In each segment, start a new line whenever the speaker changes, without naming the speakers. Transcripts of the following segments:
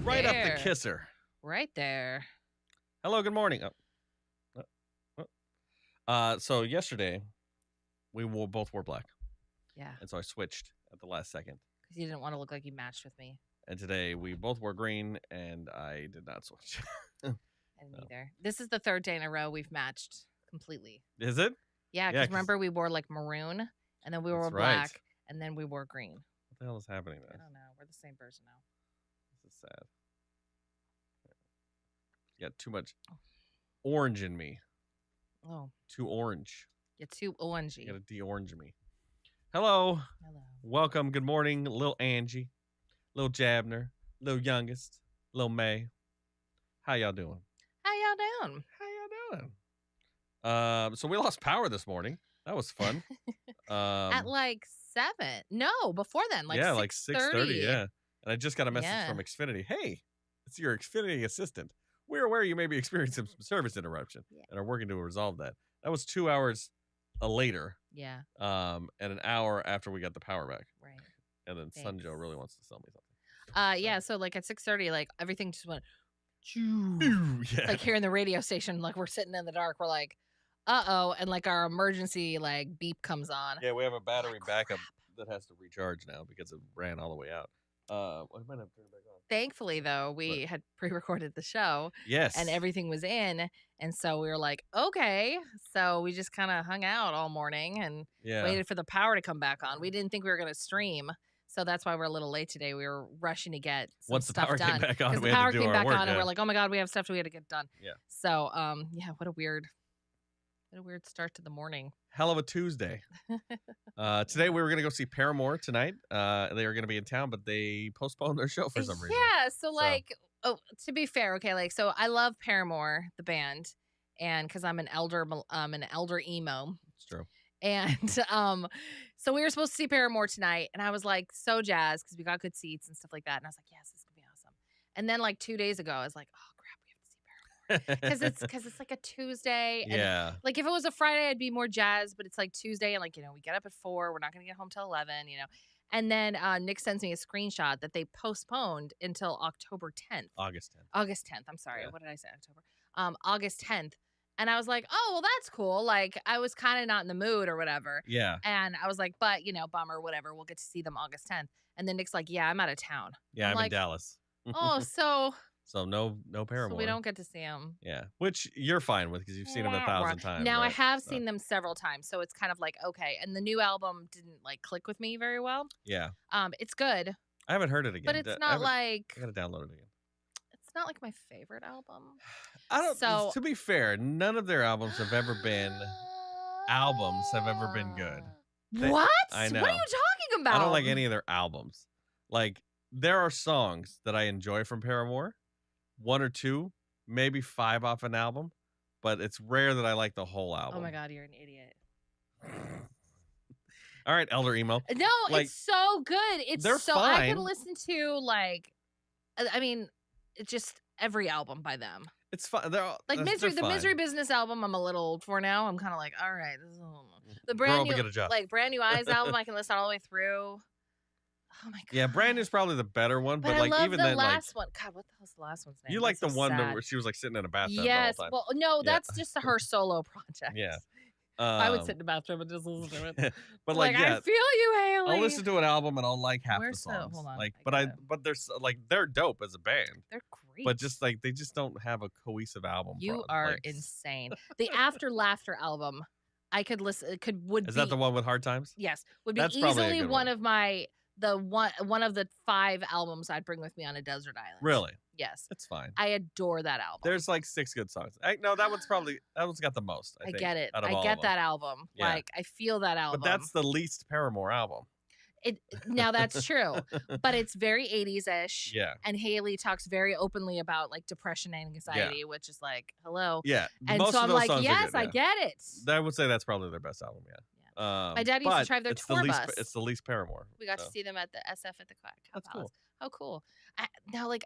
Right up the
there.
kisser.
Right there.
Hello, good morning. So yesterday we both wore black,
Yeah,
and so I switched at the last second.
because you didn't want to look like you matched with me.
And today we both wore green, and I did not switch.
I didn't either. This is the third day in a row we've matched completely.
Is it?
Yeah,
Yeah,
because
'cause-
remember we wore like maroon, and then we wore
That's
black,
right.
and then we wore green.
What the hell is happening
I
there?
don't know. We're the same person now.
This is sad. You got too much orange in me.
Oh,
Too orange.
you're too orangey.
You gotta de-orange me. Hello.
Hello.
Welcome. Good morning, Lil Angie, Lil Jabner, Lil Youngest, Lil May. How y'all doing?
How y'all doing?
How y'all doing? So we lost power this morning. That was fun.
At like 7. No, before then. Like
yeah,
6:30.
like 6:30. Yeah, and I just got a message
Yeah.
from Xfinity. Hey, it's your Xfinity assistant. We're aware you may be experiencing some service interruption and are working to resolve that. That was 2 hours later.
Yeah.
And an hour after we got the power back.
Right.
And then
Thanks.
Sunjoe really wants to sell me something.
Yeah. So like at 6:30, like everything just went.
Yeah.
Like here in the radio station, like we're sitting in the dark. We're like, uh-oh, and like our emergency like beep comes on.
Yeah, we have a battery backup that has to recharge now because it ran all the way out. I might have to turn it back on.
Thankfully, though, we had pre-recorded the show
Yes.
and everything was in, and so we were like, okay. So we just kind of hung out all morning and waited for the power to come back on. We didn't think we were going to stream, so that's why we're a little late today. We were rushing to get some
Once the
stuff
power
done
came back on,
because
we
the
had
power
to do
came
our
back
work,
on, and
yeah.
we're like, oh my god, we have stuff we had to get done.
Yeah.
So yeah, what a weird start to the morning.
Hell of a Tuesday. Today we were gonna go see Paramore tonight. They were gonna be in town, but they postponed their show for some reason.
Yeah, so like, to be fair, okay, like, so I love Paramore, the band, and because I'm an elder emo,
It's true.
and so we were supposed to see Paramore tonight, and I was like so jazzed because we got good seats and stuff like that, and I was like, yes, this is gonna be awesome. And then like 2 days ago, I was like, oh crap, we have to see Paramore because it's like a Tuesday, and
Yeah.
like if it was a Friday, I'd be more jazzed, but it's like Tuesday, and like we get up at 4, we're not gonna get home till 11, And then Nick sends me a screenshot that they postponed until October 10th.
August 10th.
August 10th. I'm sorry.
Yeah.
What did I say? October. August 10th. And I was like, oh, well, that's cool. Like, I was kind of not in the mood or whatever.
Yeah.
And I was like, but, bummer, whatever. We'll get to see them August 10th. And then Nick's like, yeah, I'm out of town.
Yeah, I'm
like,
in Dallas.
Oh, so
no Paramore.
we don't get to see them.
Yeah, which you're fine with because you've seen them 1,000 times.
Now, I
right?
have seen them several times. So it's kind of like, okay. And the new album didn't like click with me very well.
Yeah.
It's good.
I haven't heard it again.
But it's not like
I gotta download it again.
it's not like my favorite album.
I don't.
So-
To be fair, none of their albums have ever been good.
What?
I know.
What are you talking about?
I don't like any of their albums. Like there are songs that I enjoy from Paramore, 1 or 2, maybe 5 off an album, but it's rare that I like the whole album.
Oh my god, you're an idiot.
All right, Elder Emo.
No,
Like,
it's so good. It's
they're
so I
fine.
can listen to like, I mean, it's just every album by them.
It's fine. They're all,
Like
they're fine.
Misery Business album. I'm a little old for now. I'm kind of like, all right, this is the
Grow
brand
up
new,
and get a job.
like Brand New Eyes album. I can listen all the way through. Oh my god.
Yeah, Brand New's probably the better one,
But
but
I
like
love
even
the
then, like
last one. God, what the hell's the last one's name?
you like
That's
the
so
one
sad.
where she was like sitting in a bathtub
Yes.
the whole time.
Well, no,
Yeah.
that's just her solo project.
Yeah.
I would sit in the bathroom and just listen to it.
but like, yeah,
I feel you, Haley.
I'll listen to an album and I'll like half
Where's
the
the-
songs.
hold on,
Like,
I gotta-
but there's like they're dope as a band,
They're great.
but just like they just don't have a cohesive album.
you
bro.
are
Like,
insane. The After Laughter album, I could listen. Would
Is
be
that the one with Hard Times?
yes, would be
That's probably a
easily
good
one
one.
of one of the 5 albums I'd bring with me on a desert island.
Really?
Yes,
It's fine.
I adore that album.
There's like 6 good songs. No, that one's got the most. I think,
get it.
out of
I
all
get
of them.
that album.
Yeah.
Like I feel that album.
But that's the least Paramore album.
Now that's true, but it's very 80s-ish.
Yeah.
And Haley talks very openly about like depression and anxiety, which is like, hello.
Yeah.
And
most
so
of
I'm
those
like,
songs are
yes,
good,
I
yeah.
get it.
I would say that's probably their best album yet.
My dad used to drive their tour bus.
It's the least Paramore.
We got
so.
to see them at the SF at the Cow
That's
Palace.
cool.
How cool! Now, like,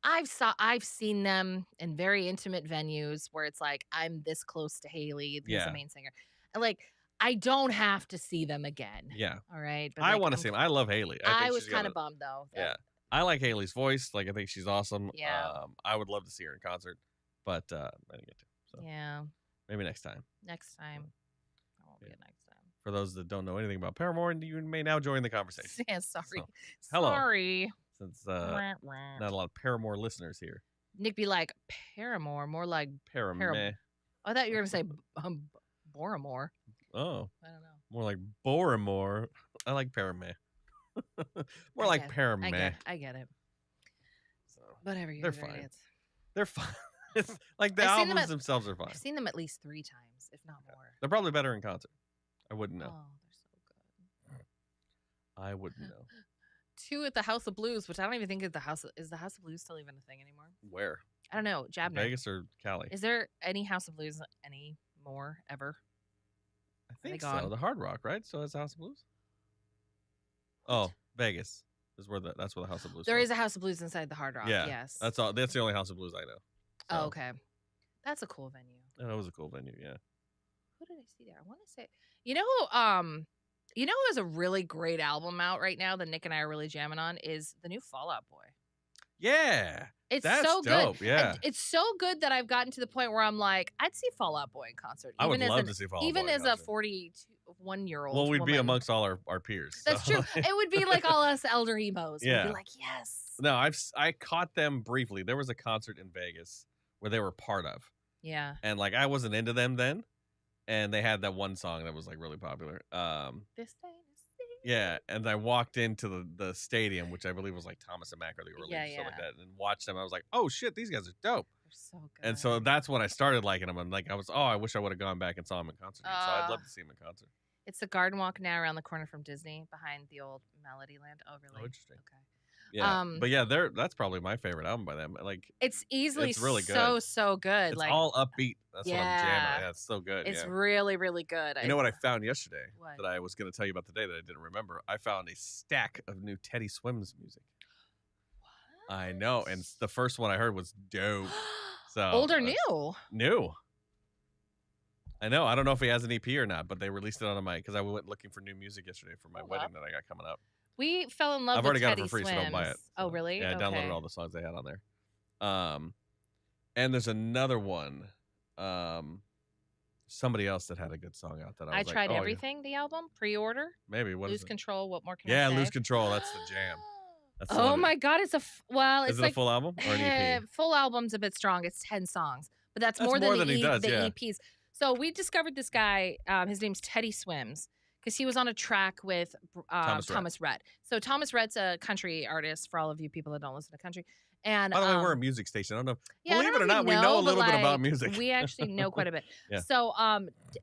I've seen them in very intimate venues where it's like I'm this close to Haley, who's
Yeah.
the main singer. And like, I don't have to see them again.
Yeah.
All right. But
I
like,
want to
I'm-
see him. I love Haley.
I
think
was
she's got
kind
a-
of bummed though.
Yeah. I like Haley's voice. Like, I think she's awesome.
Yeah.
I would love to see her in concert, but I didn't get to. So
Yeah.
maybe next time.
Next time. That won't be a next time.
For those that don't know anything about Paramore, you may now join the conversation.
Yeah, sorry.
So, hello.
Sorry.
Since not a lot of Paramore listeners here.
Nick be like, Paramore, more like
Paramore.
I thought you were going to say Boramore.
Oh.
I don't know.
More like Boramore. I like Paramore. More like Paramore.
I get it.
So,
whatever.
They're fine. Idiots. They're fine. It's like the albums themselves are fine.
I've seen them at least 3 times, if not more.
They're probably better in concert. I wouldn't know.
Oh, they're so good.
I wouldn't know.
2 at the House of Blues, which I don't even think is the House of Blues still even a thing anymore?
Where?
I don't know. Jabner.
Vegas or Cali?
Is there any House of Blues anymore ever?
I think so. The Hard Rock, right? So it's House of Blues. What? Oh, Vegas is where that's where the House of Blues.
There is a House of Blues inside the Hard Rock. Yeah, yes.
That's all. That's the only House of Blues I know. So.
Oh, okay. That's a cool venue.
Yeah, that was a cool venue. Yeah.
Who did I see there? I want to say, you know who has a really great album out right now that Nick and I are really jamming on is the new Fall Out Boy.
Yeah.
It's
that's
so
dope.
good.
Yeah.
And it's so good that I've gotten to the point where I'm like, I'd see Fall Out Boy in concert.
I would love to see Fall Out Boy
even as
in concert.
a 41-year-old.
Well, we'd
woman.
be amongst all our peers.
That's true. It would be like all us elder emos.
Yeah.
We'd be like, yes.
No, I caught them briefly. There was a concert in Vegas where they were part of.
Yeah.
And like I wasn't into them then, and they had that one song that was like really popular.
This thing.
Yeah, and I walked into the stadium, which I believe was like Thomas and Mack or the early stuff like that, and watched them. I was like, oh shit, these guys are dope.
They're so good.
And so that's when I started liking them. And like I wish I would have gone back and saw them in concert. So I'd love to see them in concert.
It's the Garden Walk now around the corner from Disney, behind the old Melodyland. Oh, really?
Oh, interesting.
Okay.
Yeah, but yeah, that's probably my favorite album by them. Like
it's easily
it's really good.
so good.
It's
like
all upbeat. That's what I'm jamming. Yeah, it's so good.
It's really, really good.
You know what I found yesterday
what?
that I was going to tell you about today that I didn't remember? I found a stack of new Teddy Swims music. What? I know, and the first one I heard was dope. So
old or new?
New. I know. I don't know if he has an EP or not, but they released it on my because I went looking for new music yesterday for my wedding that I got coming up.
We fell in love
I've
with
already
Teddy
got it for free,
Swims.
so don't buy it.
Oh, really?
Yeah, I downloaded all the songs they had on there. And there's another one. Somebody else that had a good song out that I was like,
Tried Everything, the album, pre-order.
Maybe.
Lose Control. What more can I say?
Yeah, Lose Control. That's the jam. That's
oh my God, it's
Is
it's
it
like
a full album or an EP?
Full album's a bit strong. It's 10 songs, but that's more than the EPs. So we discovered this guy. His name's Teddy Swims. Because he was on a track with Thomas Rhett. So Thomas Rhett's a country artist for all of you people that don't listen to country. And
by the way, we're a music station. I don't know.
Yeah,
believe it or not, we know a little bit about music.
We actually know quite a bit.
Yeah.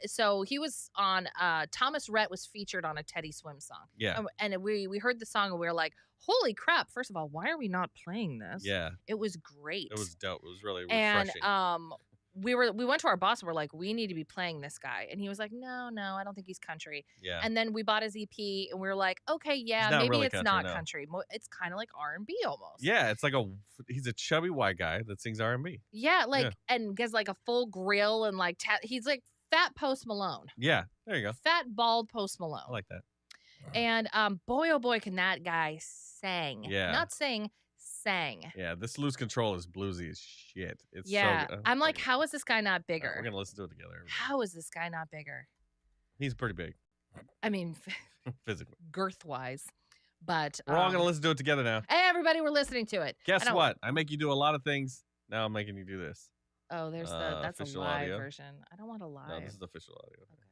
So he was on. Thomas Rhett was featured on a Teddy Swims song.
Yeah.
And we heard the song and we were like, holy crap! First of all, why are we not playing this?
Yeah.
It was great.
It was dope. It was really refreshing.
And we went to our boss and we're like, we need to be playing this guy. And he was like, no, I don't think he's country.
Yeah.
And then we bought his EP and we were like, okay, yeah, maybe really it's not country. It's kind of like R&B almost.
Yeah, it's like he's a chubby white guy that sings R&B.
Yeah, and has like a full grill and like, he's like fat Post Malone.
Yeah, there you go.
Fat, bald Post Malone.
I like that.
And boy, oh boy, can that guy sing.
Yeah.
Not sing. Sang.
Yeah, this Lose Control is bluesy as shit. It's so good.
I'm like, how is this guy not bigger?
We're gonna listen to it together.
How is this guy not bigger?
He's pretty big.
I mean,
physically,
girth wise, but
we're all gonna listen to it together now.
Hey, everybody, we're listening to it.
Guess what? I make you do a lot of things. Now I'm making you do this.
Oh, there's that's a live
audio
version. I don't want a live.
No, this is official audio.
Okay.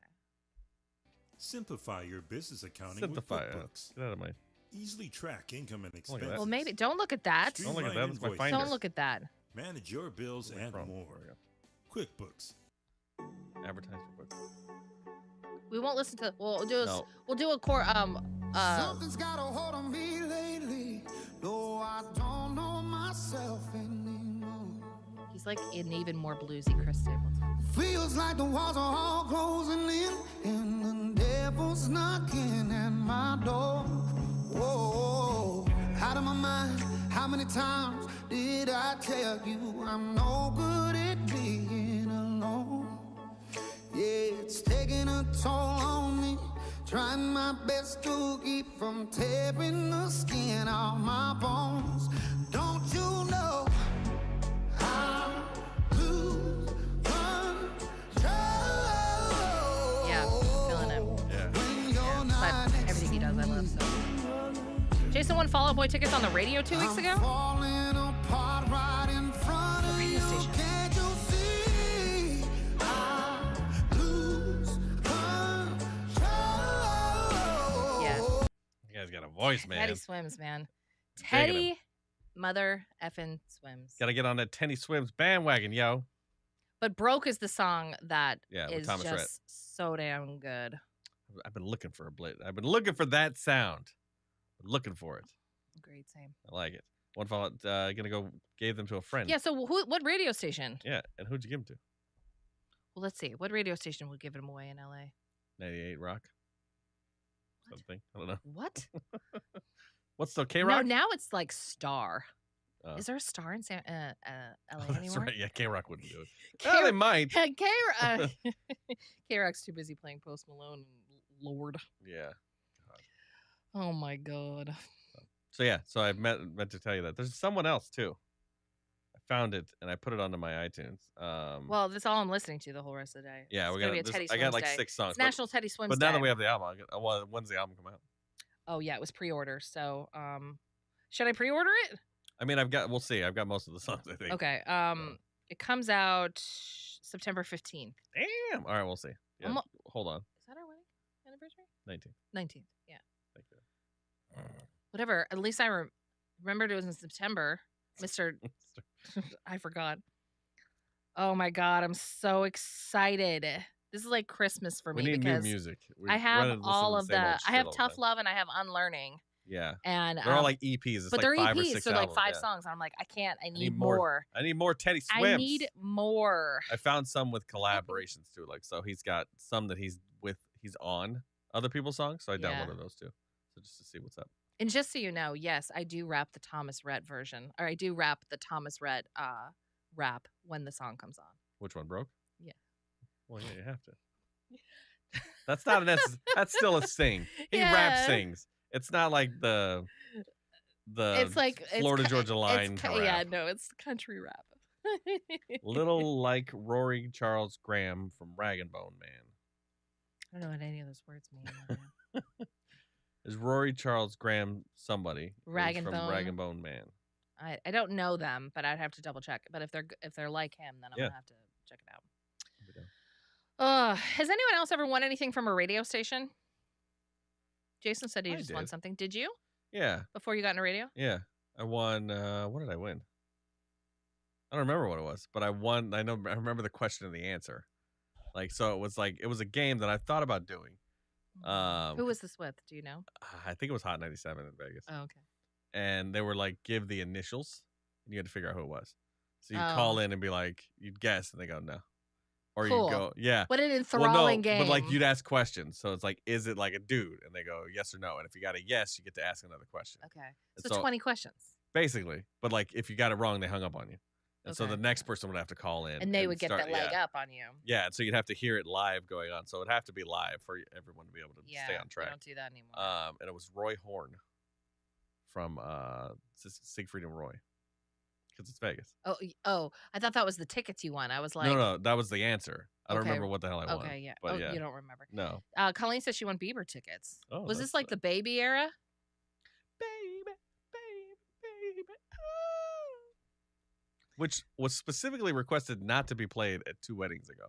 Simplify your business accounting
Simplify
with QuickBooks.
Get out of my.
Easily track income and
at
expenses.
that.
Well, maybe don't look at that.
Don't look at that. That's my
Invoices.
finder.
Don't look at that.
Manage your bills and more. QuickBooks.
Advertise your book.
We won't listen to. We'll do a.
No.
We'll do a core.
Something's got a hold on me lately. No, I don't know myself anymore.
He's like an even more bluesy Chris Stapleton.
Feels like the walls are all closing in, and the devil's knocking at my door. Whoa, out of my mind. How many times did I tell you I'm no good at being alone? Yeah, it's taking a toll on me. trying my best to keep from tearing the skin off my bones. Don't you know I lose control?
Yeah, feeling it.
Yeah.
When you're
But
not next
everything he
to
does, I love.
me.
So, Jason won Fall Out Boy tickets on the radio 2 weeks ago.
I'm falling apart right in front of
Radio
you.
station.
Can't you see? I lose control.
Yeah.
You guys got a voice, man.
Teddy Swims, man.
Digging
Teddy mother effing Swims.
Got to get on that Teddy Swims bandwagon, yo.
But Broke is the song that
Yeah, with
is
Thomas Rhett.
just so damn good.
I've been looking for a blit. I've been looking for that sound. Looking for it.
Great, same.
I like it. One fellow gonna go gave them to a friend.
Yeah, so what radio station?
Yeah, and who'd you give them to?
Well, let's see. What radio station would give him away in LA?
98 Rock.
What?
Something. I don't know.
What?
What's the K
No,
Rock?
now it's like Star.
Oh.
Is there a Star in LA
Oh, that's
anymore?
right. Yeah, K Rock wouldn't do it.
K-
Oh, they might.
K-Rock's too busy playing Post Malone and Lord.
Yeah.
Oh my God.
So yeah, so I meant to tell you that there's someone else too. I found it and I put it onto my iTunes.
Well, that's all I'm listening to the whole rest of the day.
yeah,
It's
we
gonna
got.
be a Teddy
I got
Swims
like
day.
6 songs.
It's National Teddy Swims
But now
Day.
that we have the album, when's the album come out?
Oh yeah, it was pre-order. So should I pre-order it?
I mean, we'll see. I've got most of the songs, I think.
Okay. It comes out September 15th.
Damn. All right, we'll see. Yeah,
Almo-
hold on.
Is that our wedding anniversary?
19.
19th. Yeah.
Thank you.
Whatever. At least I remembered it was in September. Mr. I forgot. Oh my God, I'm so excited. This is like Christmas for
We
me
need
because
new music. We
I
run
have
and listen
all
to
of
same
the
old
I
shit
have
all the
Tough
time.
Love and I have Unlearning.
Yeah.
And
They're all like EPs. It's
but
like
they're
5 or
EPs,
6
so like
albums,
5
yeah.
songs. I'm like, I can't. I
need
need
more.
more.
I need more Teddy Swims.
I need more.
I found some with collaborations too. Like, so he's got some that he's on other people's songs. So I
Yeah.
downloaded those too. So just to see what's up.
And just so you know, yes, I do rap the Thomas Rhett version, or I do rap the Thomas Rhett rap when the song comes on.
Which one broke?
Yeah.
Well, yeah, you have to. That's not that's still a sing. He
Yeah.
rap sings. It's not like the
It's like
Florida Georgia line.
Yeah,
rap.
no, it's country rap.
Little like Rory Charles Graham from Rag and Bone Man.
I don't know what any of those words mean. man.
Is Rory Charles Graham somebody? who's
Rag and
from
Bone?
Rag and Bone Man.
I don't know them, but I'd have to double check. But if they're like him, then I'm
Yeah.
gonna have to check it out. Has anyone else ever won anything from a radio station? Jason said he
I
just won
did.
something. Did you
Yeah,
before you got into radio?
yeah. I won. What did I win? I don't remember what it was, but I won. I remember the question and the answer. Like, so it was a game that I thought about doing.
Who was this with? Do you know?
I think it was Hot 97 in Vegas.
Oh, okay.
And they were like, give the initials, and you had to figure out who it was. So you
Oh.
call in and be like, you'd guess, and they go no, or
Cool.
you go yeah.
What an enthralling game!
But like you'd ask questions, so it's like, is it like a dude? And they go yes or no, and if you got a yes, you get to ask another question.
Okay,
And
so 20 questions,
basically. But like if you got it wrong, they hung up on you, and so
Okay.
the next person would have to call in,
and they would get
start,
that leg
yeah.
up on you.
Yeah, and so you'd have to hear it live going on. So it'd have to be live for everyone to be able to
Yeah,
stay on
they
track.
don't do that anymore.
And it was Roy Horn from Siegfried and Roy, because it's Vegas.
Oh, I thought that was the tickets you won. I was like,
No, that was the answer. I don't
Okay.
remember what the hell I won.
okay, yeah.
but
Oh,
yeah.
you don't remember.
No.
Colleen says she won Bieber tickets.
Oh,
Was this
that's
like the baby era?
baby, baby, oh. Which was specifically requested not to be played at 2 weddings ago.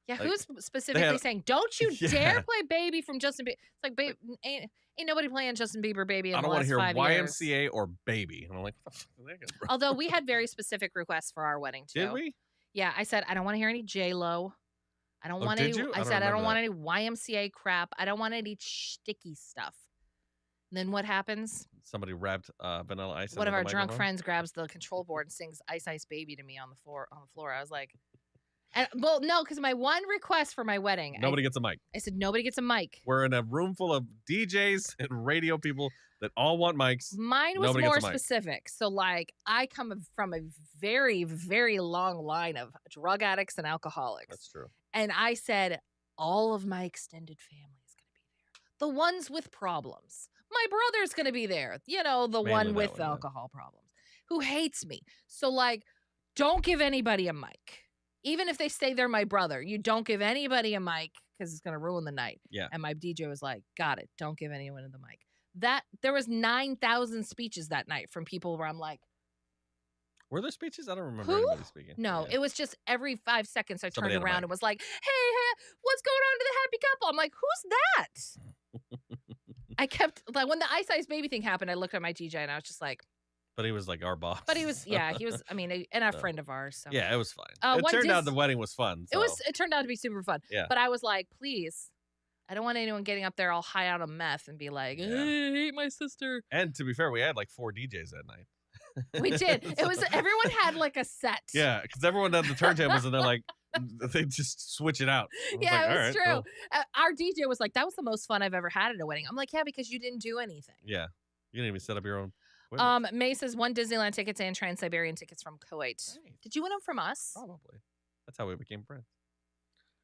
Yeah,
Like,
who's specifically saying, "Don't you
Yeah.
dare play Baby" from Justin Bieber? It's like, babe, ain't nobody playing Justin Bieber Baby in
I
the
don't want
last
to hear
5 years.
YMCA or Baby. And I'm like, what the fuck is that, bro?
Although we had very specific requests for our wedding too.
Did we?
Yeah, I said I don't want to hear any J-Lo. I don't
Oh,
want
did
any.
you? I
I
don't
said I don't
remember
want any YMCA crap. I don't want any sticky stuff. And then what happens?
Somebody wrapped Vanilla Ice.
One of
under
our
the
drunk
microphone?
friends grabs the control board and sings "Ice Ice Baby" to me on the floor. I was like, and, well, no, because my one request for my wedding,
Nobody gets a mic.
I said nobody gets a mic.
We're in a room full of DJs and radio people that all want mics.
Mine was
Nobody
more
gets a mic.
specific. So, like, I come from a very, very long line of drug addicts and alcoholics.
That's true.
And I said, all of my extended family is going to be there. the ones with problems. My brother's going to be there, you know, the
Mainly
one
that
with
one, yeah.
alcohol problems, who hates me. So, like, don't give anybody a mic. Even if they say they're my brother, you don't give anybody a mic because it's going to ruin the night.
Yeah.
And my DJ was like, got it. Don't give anyone the mic. There was 9,000 speeches that night from people where I'm like,
Were there speeches? I don't remember
who?
anybody speaking.
No,
Yeah.
it was just every 5 seconds I
Somebody
turned
had a
around
mic.
and was like, hey, what's going on to the happy couple? I'm like, who's that? I kept, like, when the Ice Ice Baby thing happened, I looked at my DJ and I was just like,
But he was like our boss.
but he was, I mean, and a
So,
friend of ours. So.
Yeah, it was fine. It
one
turned out
Dis-
the wedding was fun. So.
It turned out to be super fun.
Yeah.
But I was like, please, I don't want anyone getting up there all high out of meth and be like,
Yeah.
I hate my sister.
And to be fair, we had like 4 DJs that night.
We did. It was, everyone had like a set.
Yeah, because everyone had the turntables and they're like, they just switch it out. I was
Yeah,
like,
it
"All
was
right,
true.
cool."
Our DJ was like, that was the most fun I've ever had at a wedding. I'm like, yeah, because you didn't do anything.
Yeah, you didn't even set up your own. equipment.
May says 1 Disneyland tickets and Trans-Siberian tickets from Kuwait.
Nice.
Did you win them from us?
Probably. That's how we became friends.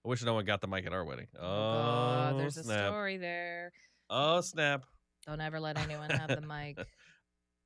I wish no one got the mic at our wedding.
God,
Oh,
there's a
snap.
story there.
Oh, snap.
Don't ever let anyone have the mic.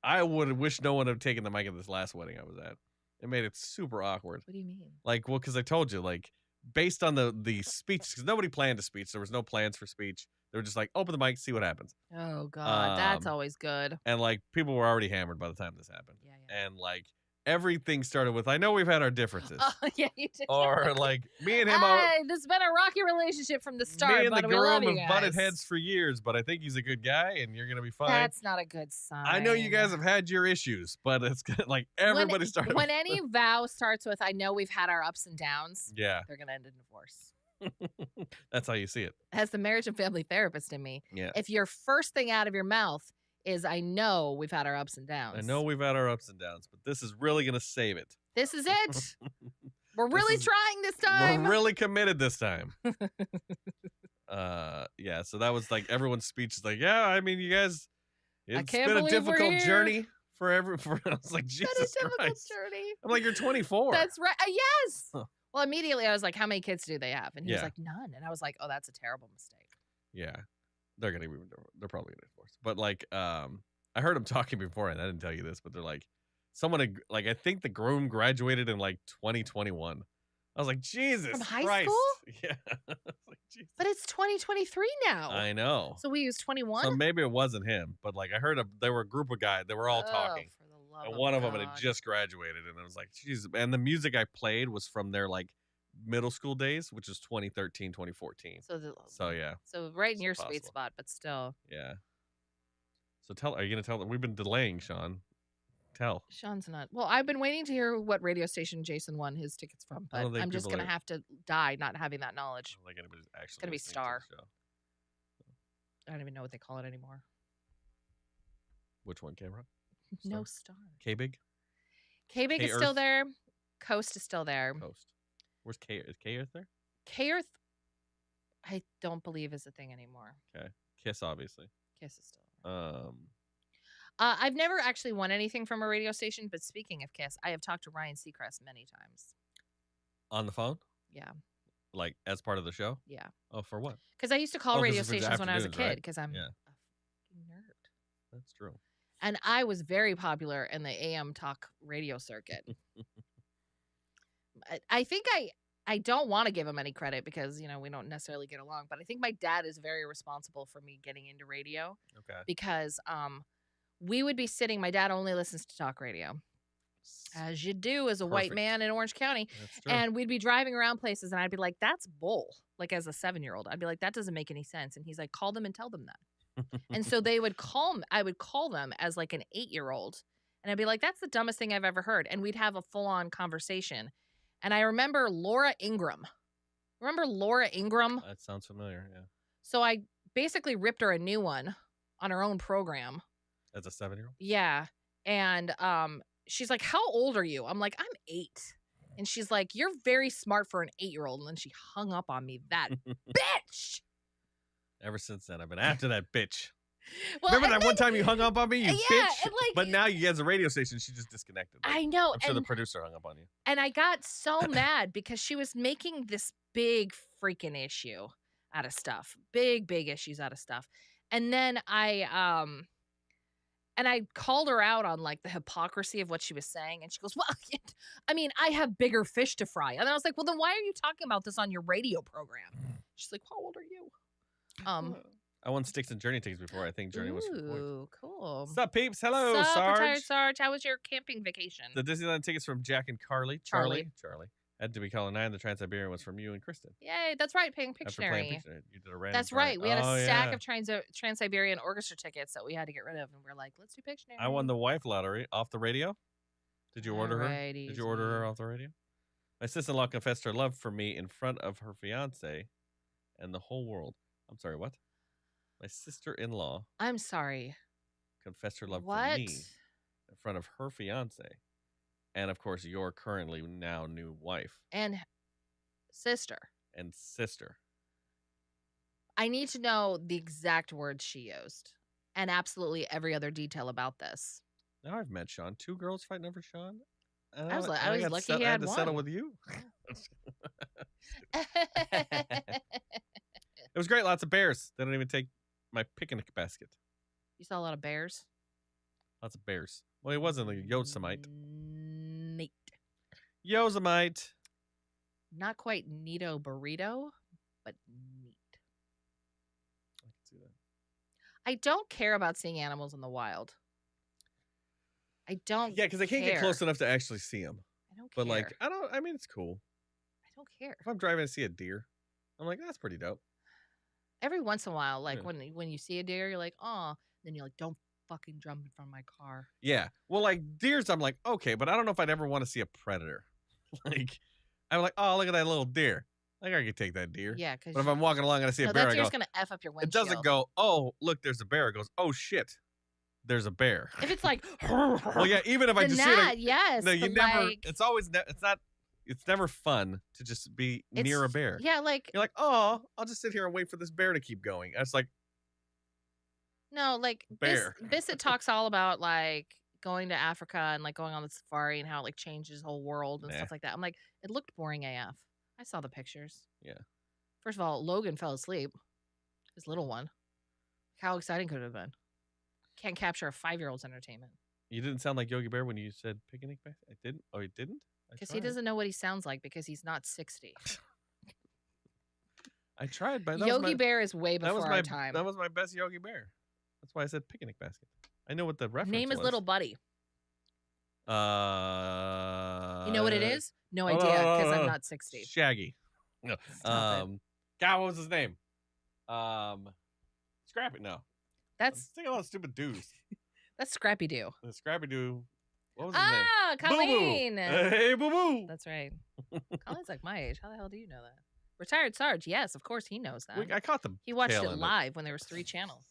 I would wish no one had taken the mic at this last wedding I was at. It made it super awkward.
What do you mean?
Like, well, because I told you, like, based on the speech, because nobody planned a speech. There was no plans for speech. They were just like, open the mic, see what happens.
Oh God, that's
Um,
always good.
And, like, people were already hammered by the time this happened.
Yeah.
And, like, everything started with, I know we've had our differences.
Oh yeah, you did.
Or, like, me and him are.
Hey, this has been a rocky relationship from the start.
Me and the
but we love
groom
you
have butted
guys.
heads for years, but I think he's a good guy and you're going to be fine.
That's not a good sign.
I know you guys have had your issues, but it's like everybody started.
When any vow starts with, I know we've had our ups and downs,
Yeah,
they're going to end in divorce.
that's how you see it.
As the marriage and family therapist in me,
Yeah.
if your first thing out of your mouth is, I know we've had our ups and downs.
I know we've had our ups and downs, but this is really going to save it.
This is it. We're really
is-
trying this time.
We're really committed this time. Yeah, so that was like everyone's speech is like, yeah, I mean, you guys, it's
can't
been a
believe we're
difficult
here.
journey for I was like,
It's been a
Jesus
difficult
Christ.
journey.
I'm like, you're 24.
That's right. Yes.
Huh.
Well, immediately I was like, how many kids do they have? And he was
Yeah.
like, none. And I was like, oh, that's a terrible mistake.
Yeah, they're probably gonna divorce. But like, I heard them talking before, and I didn't tell you this, but they're like, I think the groom graduated in like 2021. I was like, Jesus
From high
Christ.
school?
Yeah. I was like, Jesus.
But it's 2023 now.
I know.
So we use 21?
So maybe it wasn't him, but like I heard there were a group of guys. They were all talking.
For the love
And one of them had
God.
just graduated, and I was like, "Jesus!" And the music I played was from their like middle school days, which is 2013, 2014. So yeah,
So right in
it's
your sweet
possible.
spot, but still.
yeah. So are you gonna tell them? We've been delaying, Sean. Tell.
Sean's not. Well, I've been waiting to hear what radio station Jason won his tickets from,
I don't
but
think
I'm just
people
going to have to die not having that
I
knowledge.
don't think anybody's actually
gonna be
listening to
Star.
the show.
I don't even know what they call it anymore.
Which one, Cameron?
No star.
K Big
K-Big is still
K-Earth?
there. Coast is still there.
Coast. Where's K? Is K Earth there?
K-Earth, I don't believe is a thing anymore.
Okay. Kiss, obviously.
Kiss is still there.
Um,
I've never actually won anything from a radio station, but speaking of Kiss, I have talked to Ryan Seacrest many times.
on the phone,
Yeah,
like as part of the show.
yeah.
Oh, for what?
Because I used to call
Oh, 'cause
radio
it's for the
stations when I was a
afternoons, right?
kid because I'm
Yeah.
a fucking nerd.
That's true.
And I was very popular in the AM talk radio circuit. I think I don't want to give him any credit because, you know, we don't necessarily get along, but I think my dad is very responsible for me getting into radio
Okay.
because we would be sitting, my dad only listens to talk radio, as you do as a white
Perfect.
man in Orange County.
That's true.
And we'd be driving around places and I'd be like, that's bull. Like as a 7-year-old, I'd be like, that doesn't make any sense. And he's like, call them and tell them that. And so they would I would call them as like an 8-year-old. And I'd be like, that's the dumbest thing I've ever heard. And we'd have a full on conversation. And I remember Laura Ingram. Remember Laura Ingram?
That sounds familiar. Yeah.
So I basically ripped her a new one on her own program.
As a 7-year-old.
Yeah. And she's like, how old are you? I'm like, I'm 8. And she's like, you're very smart for an 8-year-old. And then she hung up on me. That bitch.
Ever since then, I've been after that bitch.
Well,
Remember
and
that one
then-
time you hung up on me, you
Yeah,
bitch?
and, like-
But now you as a radio station, she just disconnected. Like,
I know.
I'm sure the
and,
producer hung up on you.
and I got so mad because she was making this big freaking issue out of stuff. Big issues out of stuff. And then I called her out on like the hypocrisy of what she was saying. And she goes, well, I mean, I have bigger fish to fry. And I was like, well, then why are you talking about this on your radio program? She's like, how old are you?
I won Sticks and Journey tickets before. I think Journey was from Point.
Ooh, cool.
What's up, peeps? Hello,
Sup,
Sarge.
retired Sarge. How was your camping vacation?
The Disneyland tickets from Jack and Carly.
Charlie.
Had to be Color 9. The Trans-Siberian was from you and Kristen.
Yay, that's right. Paying
After playing
Pictionary.
Pictionary, you did a random
That's
drawing.
right. We had a stack
yeah.
of Trans-Siberian Orchestra tickets that we had to get rid of, and we're like, let's do Pictionary.
I won the wife lottery off the radio. Did you order her?
Alrighty,
Did you order her off the radio? My sister-in-law confessed her love for me in front of her fiance and the whole world. I'm sorry, what? My sister-in-law
I'm sorry.
confessed her love
What?
for me in front of her fiance and, of course, your currently now new wife
And sister.
and sister.
I need to know the exact words she used and absolutely every other detail about this.
Now I've met Sean. 2 girls fighting over Sean. And
I was
got
lucky he
I
had
had to settle
one.
with you. It was great. Lots of bears. They don't even take my picnic basket.
You saw a lot of bears?
Lots of bears. Well, it wasn't like Yosemite.
Neat.
Yosemite.
Not quite neato burrito, but neat.
I can see that.
I don't care about seeing animals in the wild. I don't.
Yeah, because I can't get close enough to actually see them.
I don't care.
But like, I mean, it's cool.
I don't care.
If I'm driving to see a deer, I'm like, that's pretty dope.
Every once in a while, like
Yeah.
when you see a deer, you're like, oh. Then you're like, don't fucking jump in front of my car.
Yeah. Well, like deers, I'm like, okay, but I don't know if I'd ever want to see a predator. Like, I'm like, oh, look at that little deer. Like, I could take that deer.
Yeah, because
But if I'm walking along and I see a
no,
bear,
that
I
deer's
go,
gonna f up your
it
windshield.
doesn't go, oh, look, there's a bear. It goes, oh shit, there's a bear.
If it's like,
Well, yeah, even if I
then
just see it,
that, yes.
no, you
but
never.
like,
It's always. It's not. It's never fun to just be near a bear.
Yeah, like
You're like, oh, I'll just sit here and wait for this bear to keep going. It's like,
no, like
Bear.
Bissett talks all about like going to Africa and like going on the safari and how it like changed his whole world and
Nah.
stuff like that. I'm like, it looked boring AF. I saw the pictures.
Yeah.
First of all, Logan fell asleep. His little one. How exciting could it have been? Can't capture a 5-year-old's entertainment.
you didn't sound like Yogi Bear when you said picnic back. I didn't. Oh, you didn't? I
Because he
tried.
doesn't know what he sounds like because he's not 60.
I tried, but that
Yogi
was my,
Bear is way
that
before
was
our
my
time.
that was my best Yogi Bear. That's why I said picnic basket. I know what the reference
Name is
was.
Little Buddy.
You
You know what it is? No idea because I'm not 60.
Shaggy. No.
Stop it.
God, what was his name? Scrappy. No.
That's
thinking about stupid dudes.
Scrappy Doo.
The Scrappy Doo. What was his name?
Ah, Colleen.
Hey, boo boo.
That's right. Colleen's like my age. How the hell do you know that? Retired Sarge. Yes, of course he knows that.
I caught them.
He watched
tail
it
end of it.
live when there was 3 channels.